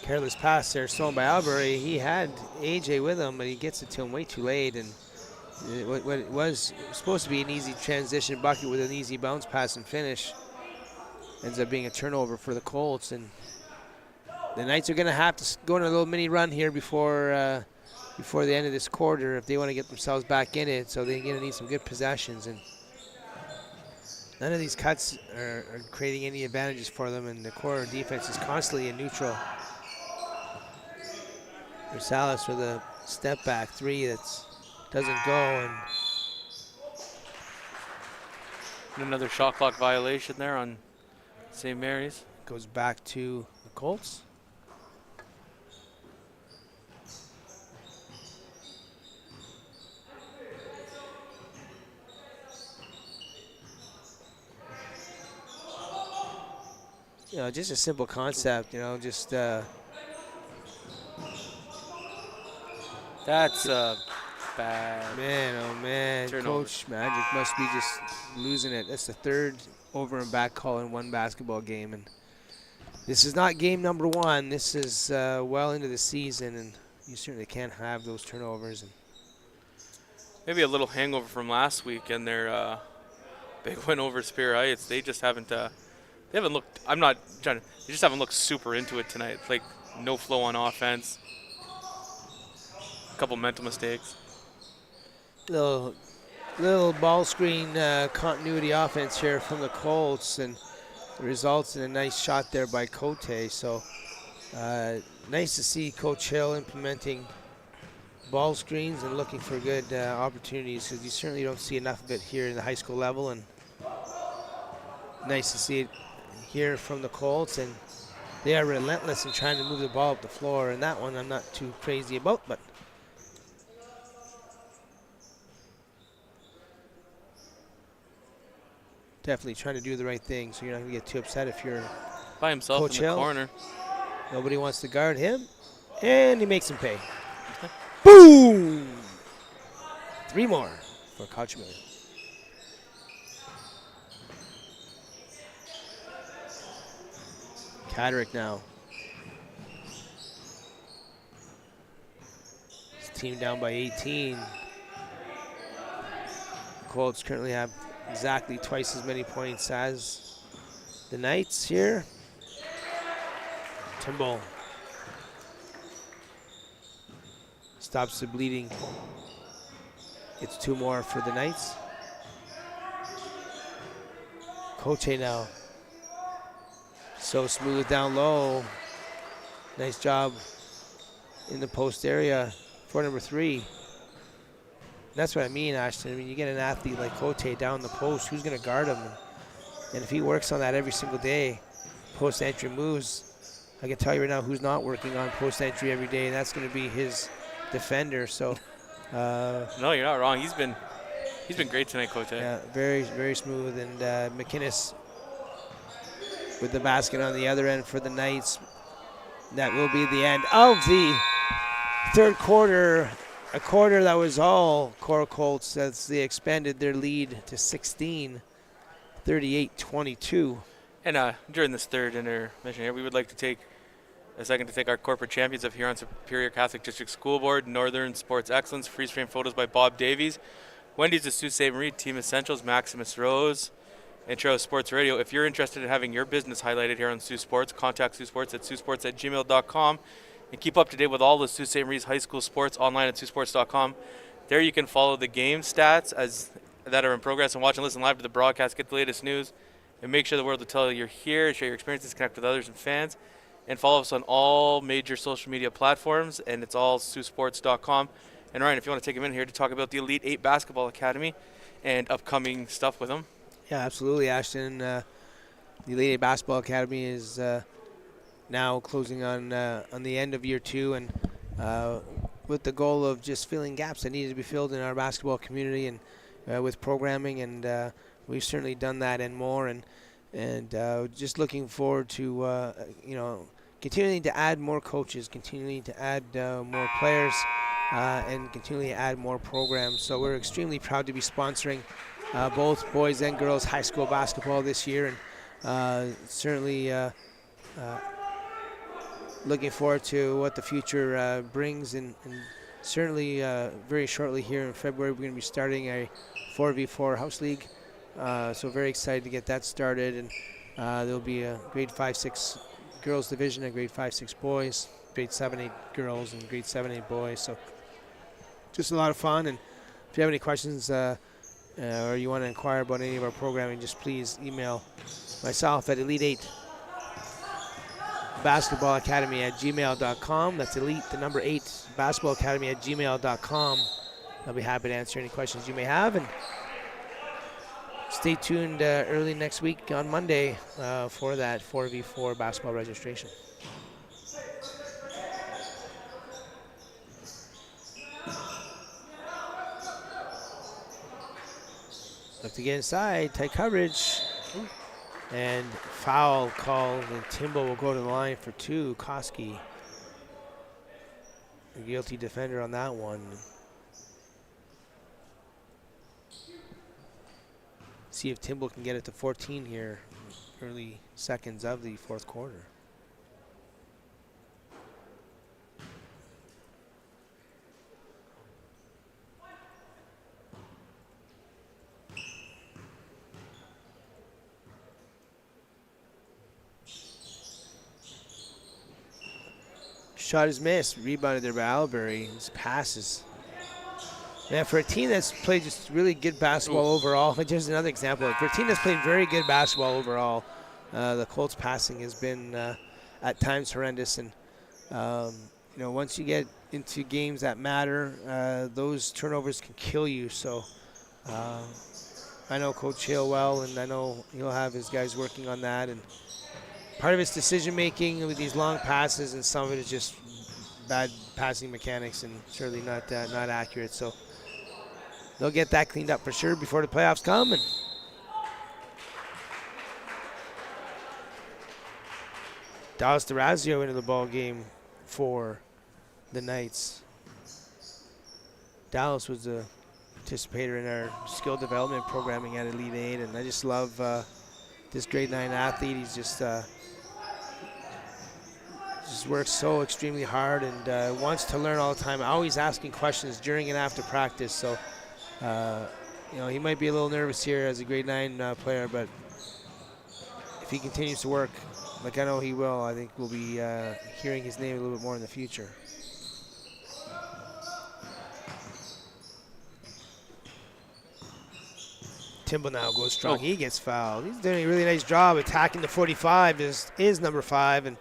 Careless pass there, stolen by Albury. He had AJ with him, but he gets it to him way too late. And what it was supposed to be an easy transition bucket with an easy bounce pass and finish ends up being a turnover for the Colts. And the Knights are going to have to go on a little mini run here before the end of this quarter if they want to get themselves back in it. So they're going to need some good possessions. And none of these cuts are creating any advantages for them, and the Korah defense is constantly in neutral. Rosales with a step back three that doesn't go. And another shot clock violation there on St. Mary's. Goes back to the Colts. You know, just a simple concept, you know, just that's bad. Man, oh man, turnover. Coach Magic must be just losing it. That's the third over and back call in one basketball game, and this is not game number one. This is well into the season, and you certainly can't have those turnovers. And maybe a little hangover from last week and their big win over Spear Heights. They just haven't. They haven't looked. I'm not trying to. They just haven't looked super into it tonight. Like no flow on offense. A couple mental mistakes. Little ball screen continuity offense here from the Colts, and it results in a nice shot there by Cote. So nice to see Coach Hill implementing ball screens and looking for good opportunities, because you certainly don't see enough of it here in the high school level. And nice to see it here from the Colts, and they are relentless in trying to move the ball up the floor. And that one I'm not too crazy about, but definitely trying to do the right thing, so you're not going to get too upset if you're by himself Coach in the Hill. corner. Nobody wants to guard him, and he makes him pay. Boom! 3 more for Kochman. Cadrick now. His team down by 18. Colts currently have exactly twice as many points as the Knights here. Timble stops the bleeding. Gets 2 more for the Knights. Coche now. So smooth down low. Nice job in the post area for number 3. That's what I mean, Ashton. I mean, you get an athlete like Cote down the post, who's going to guard him? And if he works on that every single day, post-entry moves, I can tell you right now who's not working on post-entry every day, and that's going to be his defender. So, no, you're not wrong. He's been great tonight, Cote. Yeah, very, very smooth. And McInnes with the basket on the other end for the Knights. That will be the end of the third quarter. A quarter that was all Korah Colts as they expanded their lead to 16, 38-22. And during this third intermission here, we would like to take a second to thank our corporate champions of Huron Superior Catholic District School Board, Northern Sports Excellence, freeze frame photos by Bob Davies, Wendy's the Sault Ste. Marie, Team Essentials, Maximus Rose, and Trail Sports Radio. If you're interested in having your business highlighted here on Sault Sports, contact Sault Sports at saultsports@gmail.com. And keep up to date with all the Sault Ste. Marie's high school sports online at saultsports.com. There you can follow the game stats that are in progress and watch and listen live to the broadcast, get the latest news, and make sure the world will tell you you're here, share your experiences, connect with others and fans, and follow us on all major social media platforms, and it's all saultsports.com. And Ryan, if you want to take a minute here to talk about the Elite 8 Basketball Academy and upcoming stuff with them. Yeah, absolutely, Ashton. The Elite Eight Basketball Academy is now closing on the end of year 2, and with the goal of just filling gaps that needed to be filled in our basketball community and with programming, and we've certainly done that and more, and just looking forward to continuing to add more coaches, continuing to add more players, and continuing to add more programs. So we're extremely proud to be sponsoring both boys and girls high school basketball this year, and certainly looking forward to what the future brings, and certainly very shortly here in February we're going to be starting a 4v4 house league, so very excited to get that started, and there'll be a grade 5-6 girls division, a grade 5-6 boys, grade 7-8 girls, and grade 7-8 boys. So just a lot of fun, and if you have any questions or you want to inquire about any of our programming, just please email myself at Elite8 Basketball Academy at gmail.com. That's Elite, the number 8, Basketball Academy at gmail.com. I'll be happy to answer any questions you may have, and stay tuned early next week on Monday for that 4v4 basketball registration. Look to get inside, tight coverage. And foul called, and Timbo will go to the line for 2. Koski, the guilty defender on that one. See if Timbo can get it to 14 here, early seconds of the fourth quarter. Shot is missed. Rebounded there by Albury. His passes. Man, for a team that's played just really good basketball overall, just another example. For a team that's played very good basketball overall, the Colts passing has been at times horrendous. And once you get into games that matter, those turnovers can kill you. So I know Coach Hill well, and I know he'll have his guys working on that. And part of it's decision making with these long passes, and some of it is just bad passing mechanics and certainly not accurate. So they'll get that cleaned up for sure before the playoffs come. And Dallas DeRazio into the ball game for the Knights. Dallas was a participator in our skill development programming at Elite 8, and I just love this grade 9 athlete. He's just works so extremely hard and wants to learn all the time, always asking questions during and after practice. So he might be a little nervous here as a grade 9 player, but if he continues to work like I know he will, I think we'll be hearing his name a little bit more in the future. Timbo now goes strong. He gets fouled. He's doing a really nice job attacking the 45. Is number 5, and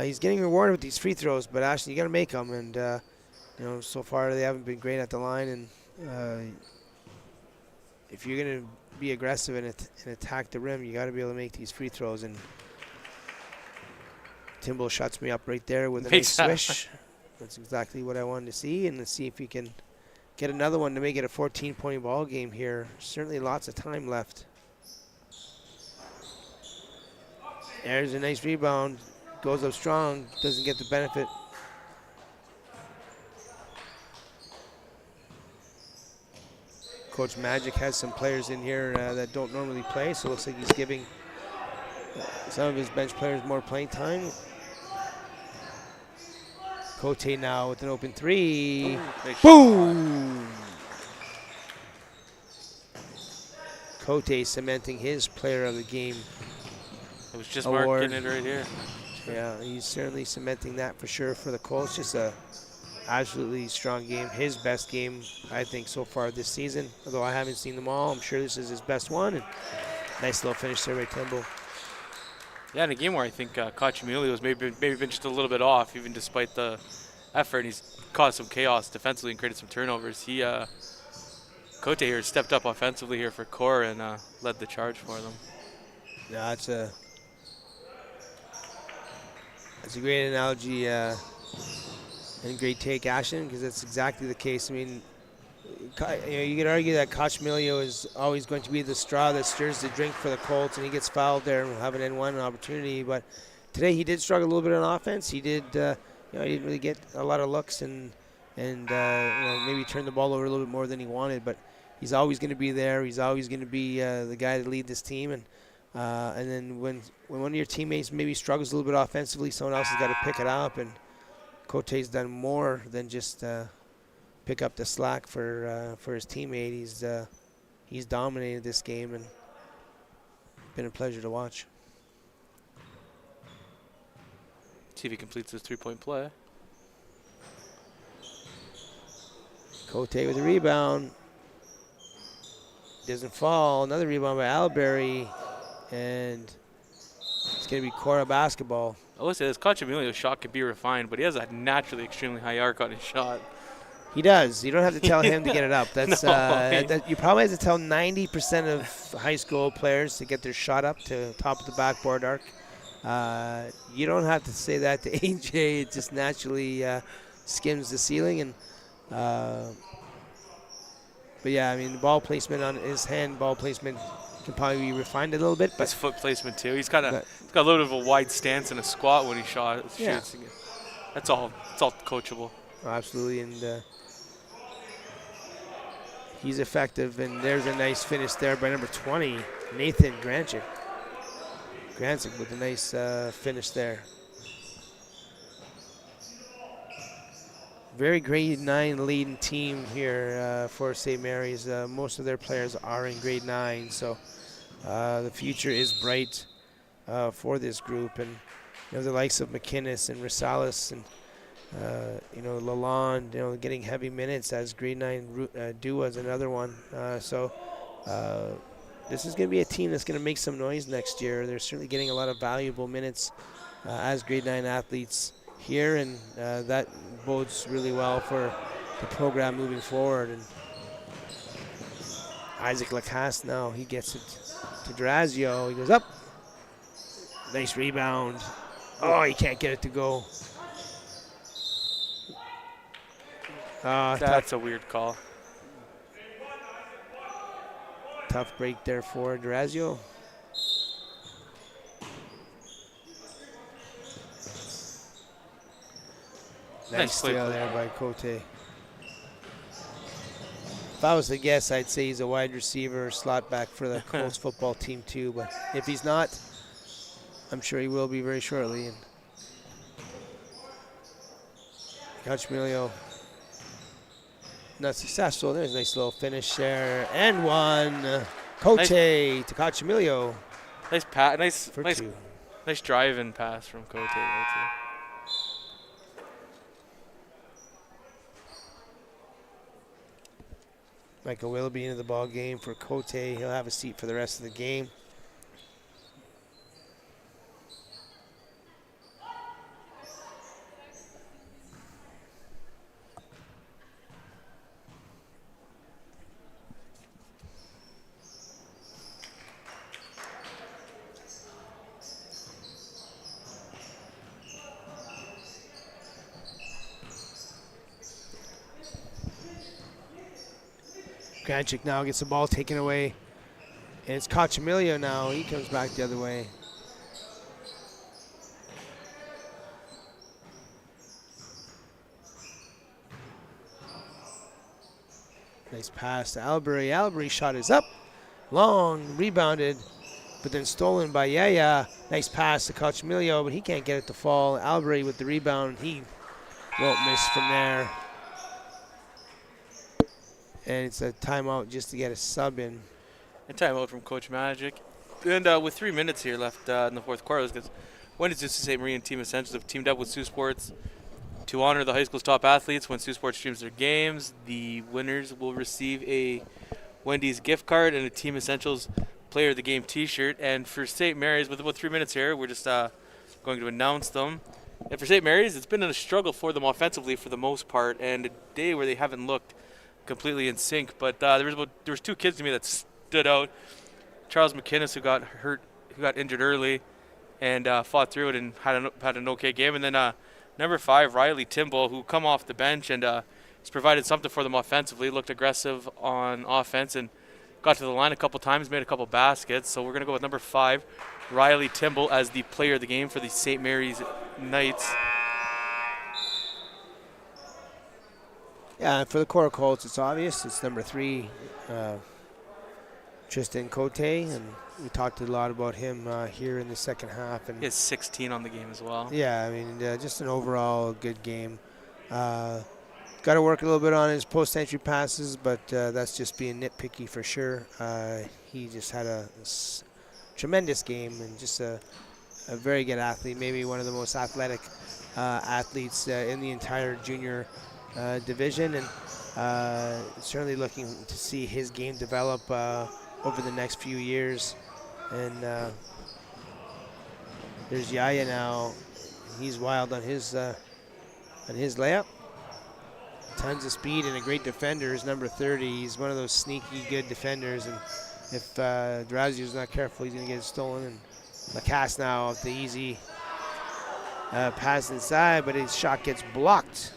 he's getting rewarded with these free throws. But Ashton, you got to make them, and so far they haven't been great at the line. And if you're going to be aggressive and attack the rim, you got to be able to make these free throws. And Timbo shuts me up right there with a nice swish. That's exactly what I wanted to see, and let's see if he can get another one to make it a 14-point ball game here. Certainly lots of time left. There's a nice rebound. Goes up strong. Doesn't get the benefit. Coach Magic has some players in here that don't normally play, so it looks like he's giving some of his bench players more playing time. Cote now with an open 3. Boom! Cote cementing his player of the game. It was just marking it right here. Yeah, he's certainly cementing that for sure for the Colts. Just a absolutely strong game. His best game, I think, so far this season. Although I haven't seen them all, I'm sure this is his best one. And nice little finish there by Timbo. Yeah, in a game where I think Kachimili was maybe been just a little bit off, even despite the effort, and he's caused some chaos defensively and created some turnovers. Cote here stepped up offensively here for Korah and led the charge for them. No, that's a great analogy and great take, Ashton, because that's exactly the case. I mean, you could argue that Cachemilio is always going to be the straw that stirs the drink for the Colts, and he gets fouled there and will have an N1 opportunity. But today he did struggle a little bit on offense. He did, he didn't really get a lot of looks and maybe turn the ball over a little bit more than he wanted. But he's always going to be there. He's always going to be the guy to lead this team. And then when one of your teammates maybe struggles a little bit offensively, someone else has got to pick it up. And Cote's done more than just pick up the slack for his teammate. He's dominated this game and been a pleasure to watch. See if he completes his 3-point play. Cote with a rebound. Doesn't fall. Another rebound by Alberry. And it's going to be Korah basketball. I will say this, Cachemilio's shot could be refined, but he has a naturally extremely high arc on his shot. He does. You don't have to tell him to get it up. That's you probably have to tell 90% of high school players to get their shot up to top of the backboard arc. You don't have to say that to AJ. It just naturally skims the ceiling. And but yeah, I mean, the ball placement on his hand, ball placement can probably be refined a little bit. But his foot placement too. He's got a little bit of a wide stance and a squat when he shoots. Yeah. That's all. It's all coachable. Oh, absolutely, and he's effective. And there's a nice finish there by number 20, Nathan Granchik. Granchik with a nice finish there. Very grade 9 leading team here for St. Mary's. Most of their players are in grade 9, so the future is bright for this group. And the likes of McInnes and Rosales and Lalonde, getting heavy minutes as grade 9. Dua is another one. So this is going to be a team that's going to make some noise next year. They're certainly getting a lot of valuable minutes as grade 9 athletes here, and that bodes really well for the program moving forward. And Isaac Lacasse now, he gets it to Durazio. He goes up. Nice rebound. Oh, he can't get it to go. That's a weird call. Tough break there for Durazio. Nice steal there by Cote. If I was to guess, I'd say he's a wide receiver or slot back for the Colts football team too. But if he's not, I'm sure he will be very shortly. And Cachemilio not successful. There's a nice little finish there. And one. Cote to Cachemilio. Nice pass. Nice drive-in pass from Cote. Michael Willoughby into the ball game for Cote. He'll have a seat for the rest of the game. Granchik now gets the ball taken away. And it's Cachemilio now. He comes back the other way. Nice pass to Albury. Albury's shot is up. Long, rebounded, but then stolen by Yaya. Nice pass to Cachemilio, but he can't get it to fall. Albury with the rebound. He won't miss from there. And it's a timeout just to get a sub in. And timeout from Coach Magic. And with 3 minutes here left in the fourth quarter, because Wendy's St. Marie and Team Essentials have teamed up with Saultsports to honor the high school's top athletes. When Saultsports streams their games, the winners will receive a Wendy's gift card and a Team Essentials Player of the Game T-shirt. And for St. Mary's, with about 3 minutes here, we're just going to announce them. And for St. Mary's, it's been a struggle for them offensively for the most part, and a day where they haven't looked completely in sync. But there was two kids to me that stood out. Charles McInnes, who got hurt, who got injured early, and fought through it and had an okay game. And then number 5, Riley Timble, who come off the bench and has provided something for them offensively. Looked aggressive on offense and got to the line a couple times, made a couple baskets. So we're going to go with number 5, Riley Timble, as the player of the game for the St. Mary's Knights. Yeah, for the Korah Colts, it's obvious. It's number 3, Tristan Cote, and we talked a lot about him here in the second half. And he has 16 on the game as well. Yeah, I mean, just an overall good game. Got to work a little bit on his post-entry passes, but that's just being nitpicky for sure. He just had a tremendous game and just a very good athlete, maybe one of the most athletic athletes in the entire junior division, and certainly looking to see his game develop over the next few years. And there's Yaya now. He's wild on his layup. Tons of speed and a great defender is number 30. He's one of those sneaky good defenders, and if Durazio's not careful, he's going to get it stolen. And Lacasse now off the easy pass inside, but his shot gets blocked.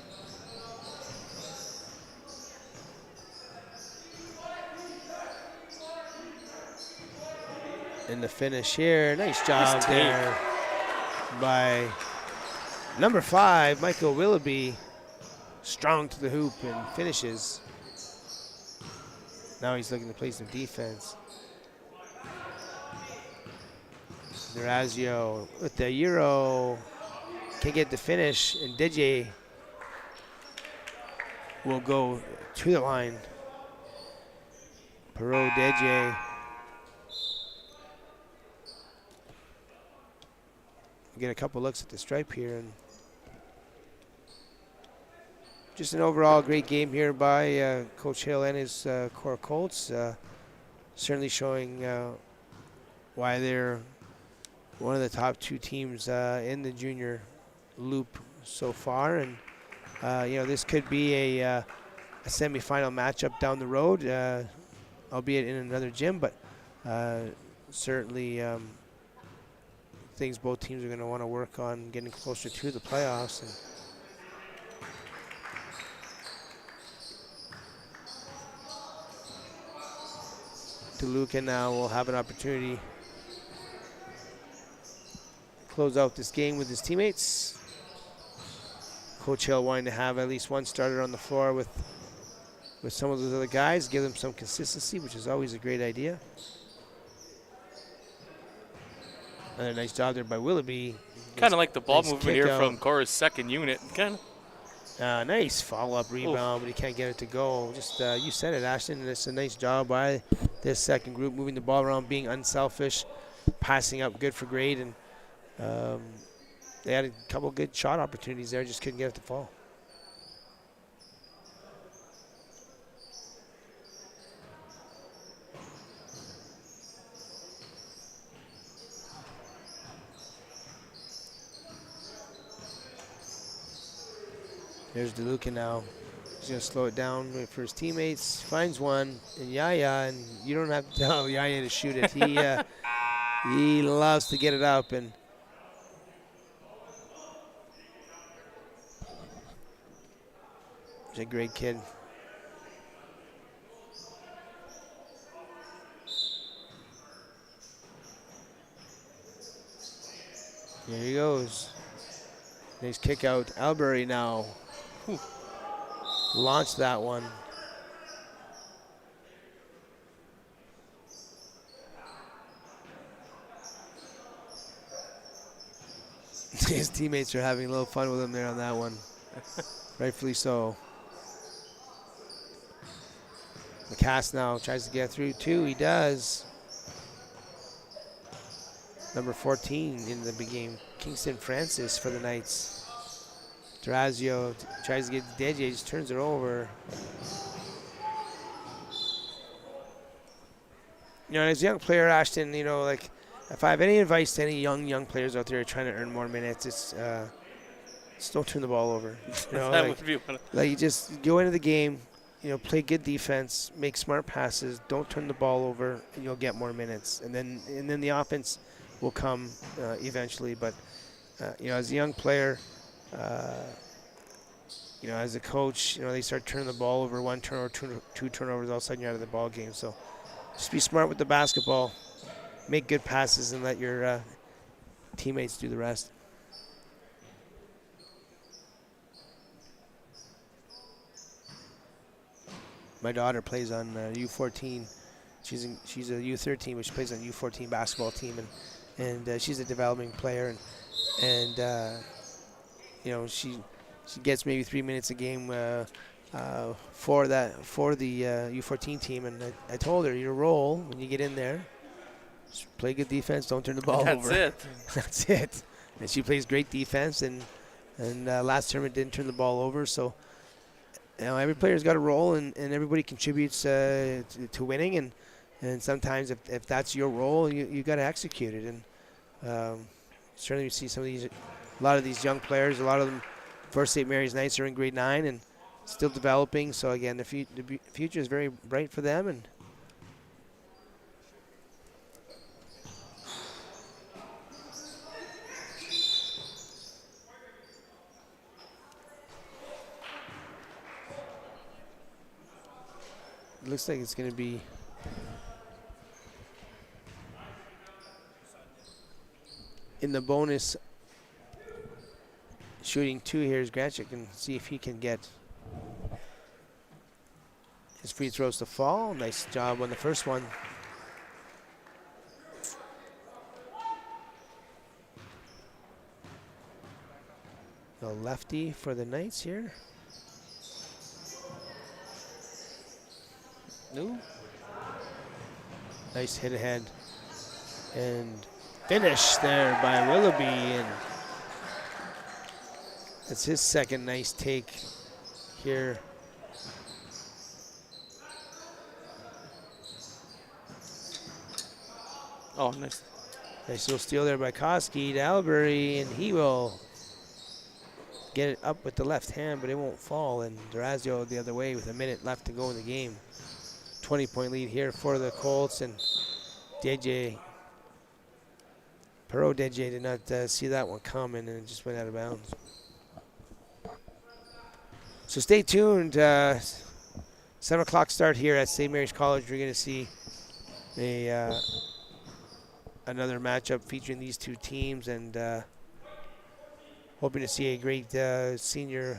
And the finish here, nice job there by number 5, Michael Willoughby. Strong to the hoop and finishes. Now he's looking to play some defense. Durazio with the Euro. Can get the finish, and DJ will go to the line. Perot DJ. We'll get a couple looks at the stripe here, and just an overall great game here by Coach Hill and his Korah Colts. Certainly showing why they're one of the top 2 teams in the junior loop so far. And, this could be a semifinal matchup down the road, albeit in another gym, but certainly things both teams are going to want to work on getting closer to the playoffs. And DeLuca now will have an opportunity to close out this game with his teammates. Coach Hill wanting to have at least one starter on the floor with some of those other guys, give them some consistency, which is always a great idea. Another nice job there by Willoughby. Kind of like the ball nice movement here from Korah's second unit. Kind of. Nice follow-up rebound, but he can't get it to go. Just you said it, Ashton. It's a nice job by this second group, moving the ball around, being unselfish, passing up good for grade, and they had a couple good shot opportunities there, just couldn't get it to fall. There's DeLuca now. He's going to slow it down, wait for his teammates. Finds one, and Yaya, and you don't have to tell Yaya to shoot it. He loves to get it up, and he's a great kid. Here he goes. Nice kick out. Albury now. Launched that one. His teammates are having a little fun with him there on that one. Rightfully so. Lacasse now tries to get through too. He does. Number 14 in the big game, Kingston Francis for the Knights. Durazio tries to get Deji, just turns it over. You know, as a young player, Ashton, you know, like if I have any advice to any young players out there trying to earn more minutes, it's just don't turn the ball over. You know, That like, would be one. like you just go into the game, you know, play good defense, make smart passes, don't turn the ball over, and you'll get more minutes. And then the offense will come eventually. But you know, as a young player, you know, as a coach, you know, they start turning the ball over, one turnover, two turnovers, all of a sudden you're out of the ball game. So just be smart with the basketball, make good passes, and let your teammates do the rest. My daughter plays on U14. She's a U13, but she plays on the U14 basketball team, and she's a developing player, and you know, she gets maybe 3 minutes a game for the U14 team, and I told her your role when you get in there, just play good defense, don't turn the ball over. That's it. That's it. And she plays great defense, and last tournament didn't turn the ball over, so. You know, every player's got a role, and everybody contributes to winning, and sometimes if that's your role, you got to execute it. And certainly we see a lot of these young players, a lot of them for St. Mary's Knights are in grade 9 and still developing. So again, the future is very bright for them. And it looks like it's going to be in the bonus shooting 2 here is Granchik, and see if he can get his free throws to fall. Nice job on the first one. The lefty for the Knights here. No. Nice hit ahead. And finish there by Willoughby. And that's his second nice take here. Oh, nice. Nice little steal there by Koski to Albury, and he will get it up with the left hand, but it won't fall. And Durazio the other way with a minute left to go in the game. 20-point lead here for the Colts, and DJ, Perot DJ did not see that one coming, and it just went out of bounds. So stay tuned. 7 o'clock start here at St. Mary's College. We're going to see another matchup featuring these two teams, and hoping to see a great senior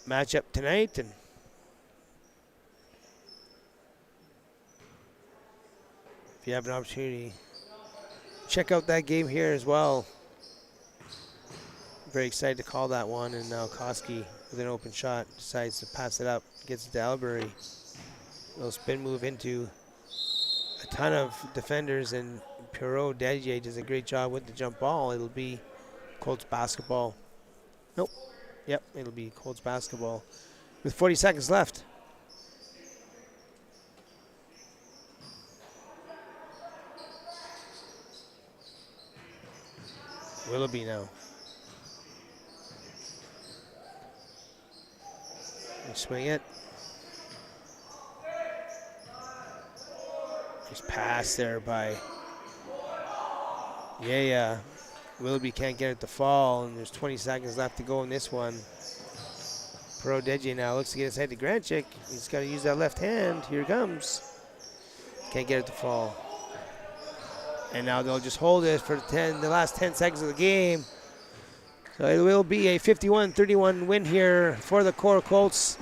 matchup tonight. And if you have an opportunity, check out that game here as well. Very excited to call that one, and now Koski with an open shot decides to pass it up, gets it to Albury. Little spin move into a ton of defenders, and Perot DJ does a great job with the jump ball. It'll be Colts basketball. Nope. Yep, it'll be Colts basketball with 40 seconds left. Willoughby now. Swing it. Just pass there by Willoughby can't get it to fall, and there's 20 seconds left to go in this one. Pro Deji now looks to get his head to Granchik. He's got to use that left hand. Here it comes. Can't get it to fall. And now they'll just hold it for the last 10 seconds of the game. So it will be a 51-31 win here for the Korah Colts.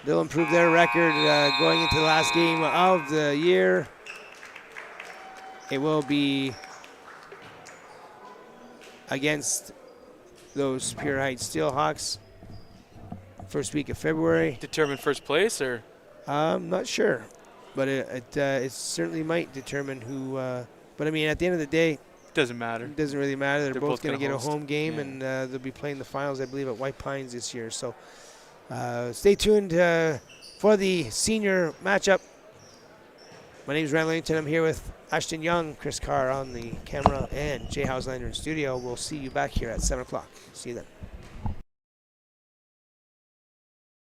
They'll improve their record going into the last game of the year. It will be against those Superior Heights Steelhawks first week of February. Determine first place, or? I'm not sure, but it certainly might determine who. But I mean, at the end of the day, doesn't matter. It doesn't really matter. They're both going to get host a home game, yeah. and they'll be playing the finals, I believe, at White Pines this year. So stay tuned for the senior matchup My name is Ryan Langton. I'm here with Ashton Young, Chris Carr on the camera, and Jay Hauslander in studio. We'll see you back here at 7 o'clock. See you then.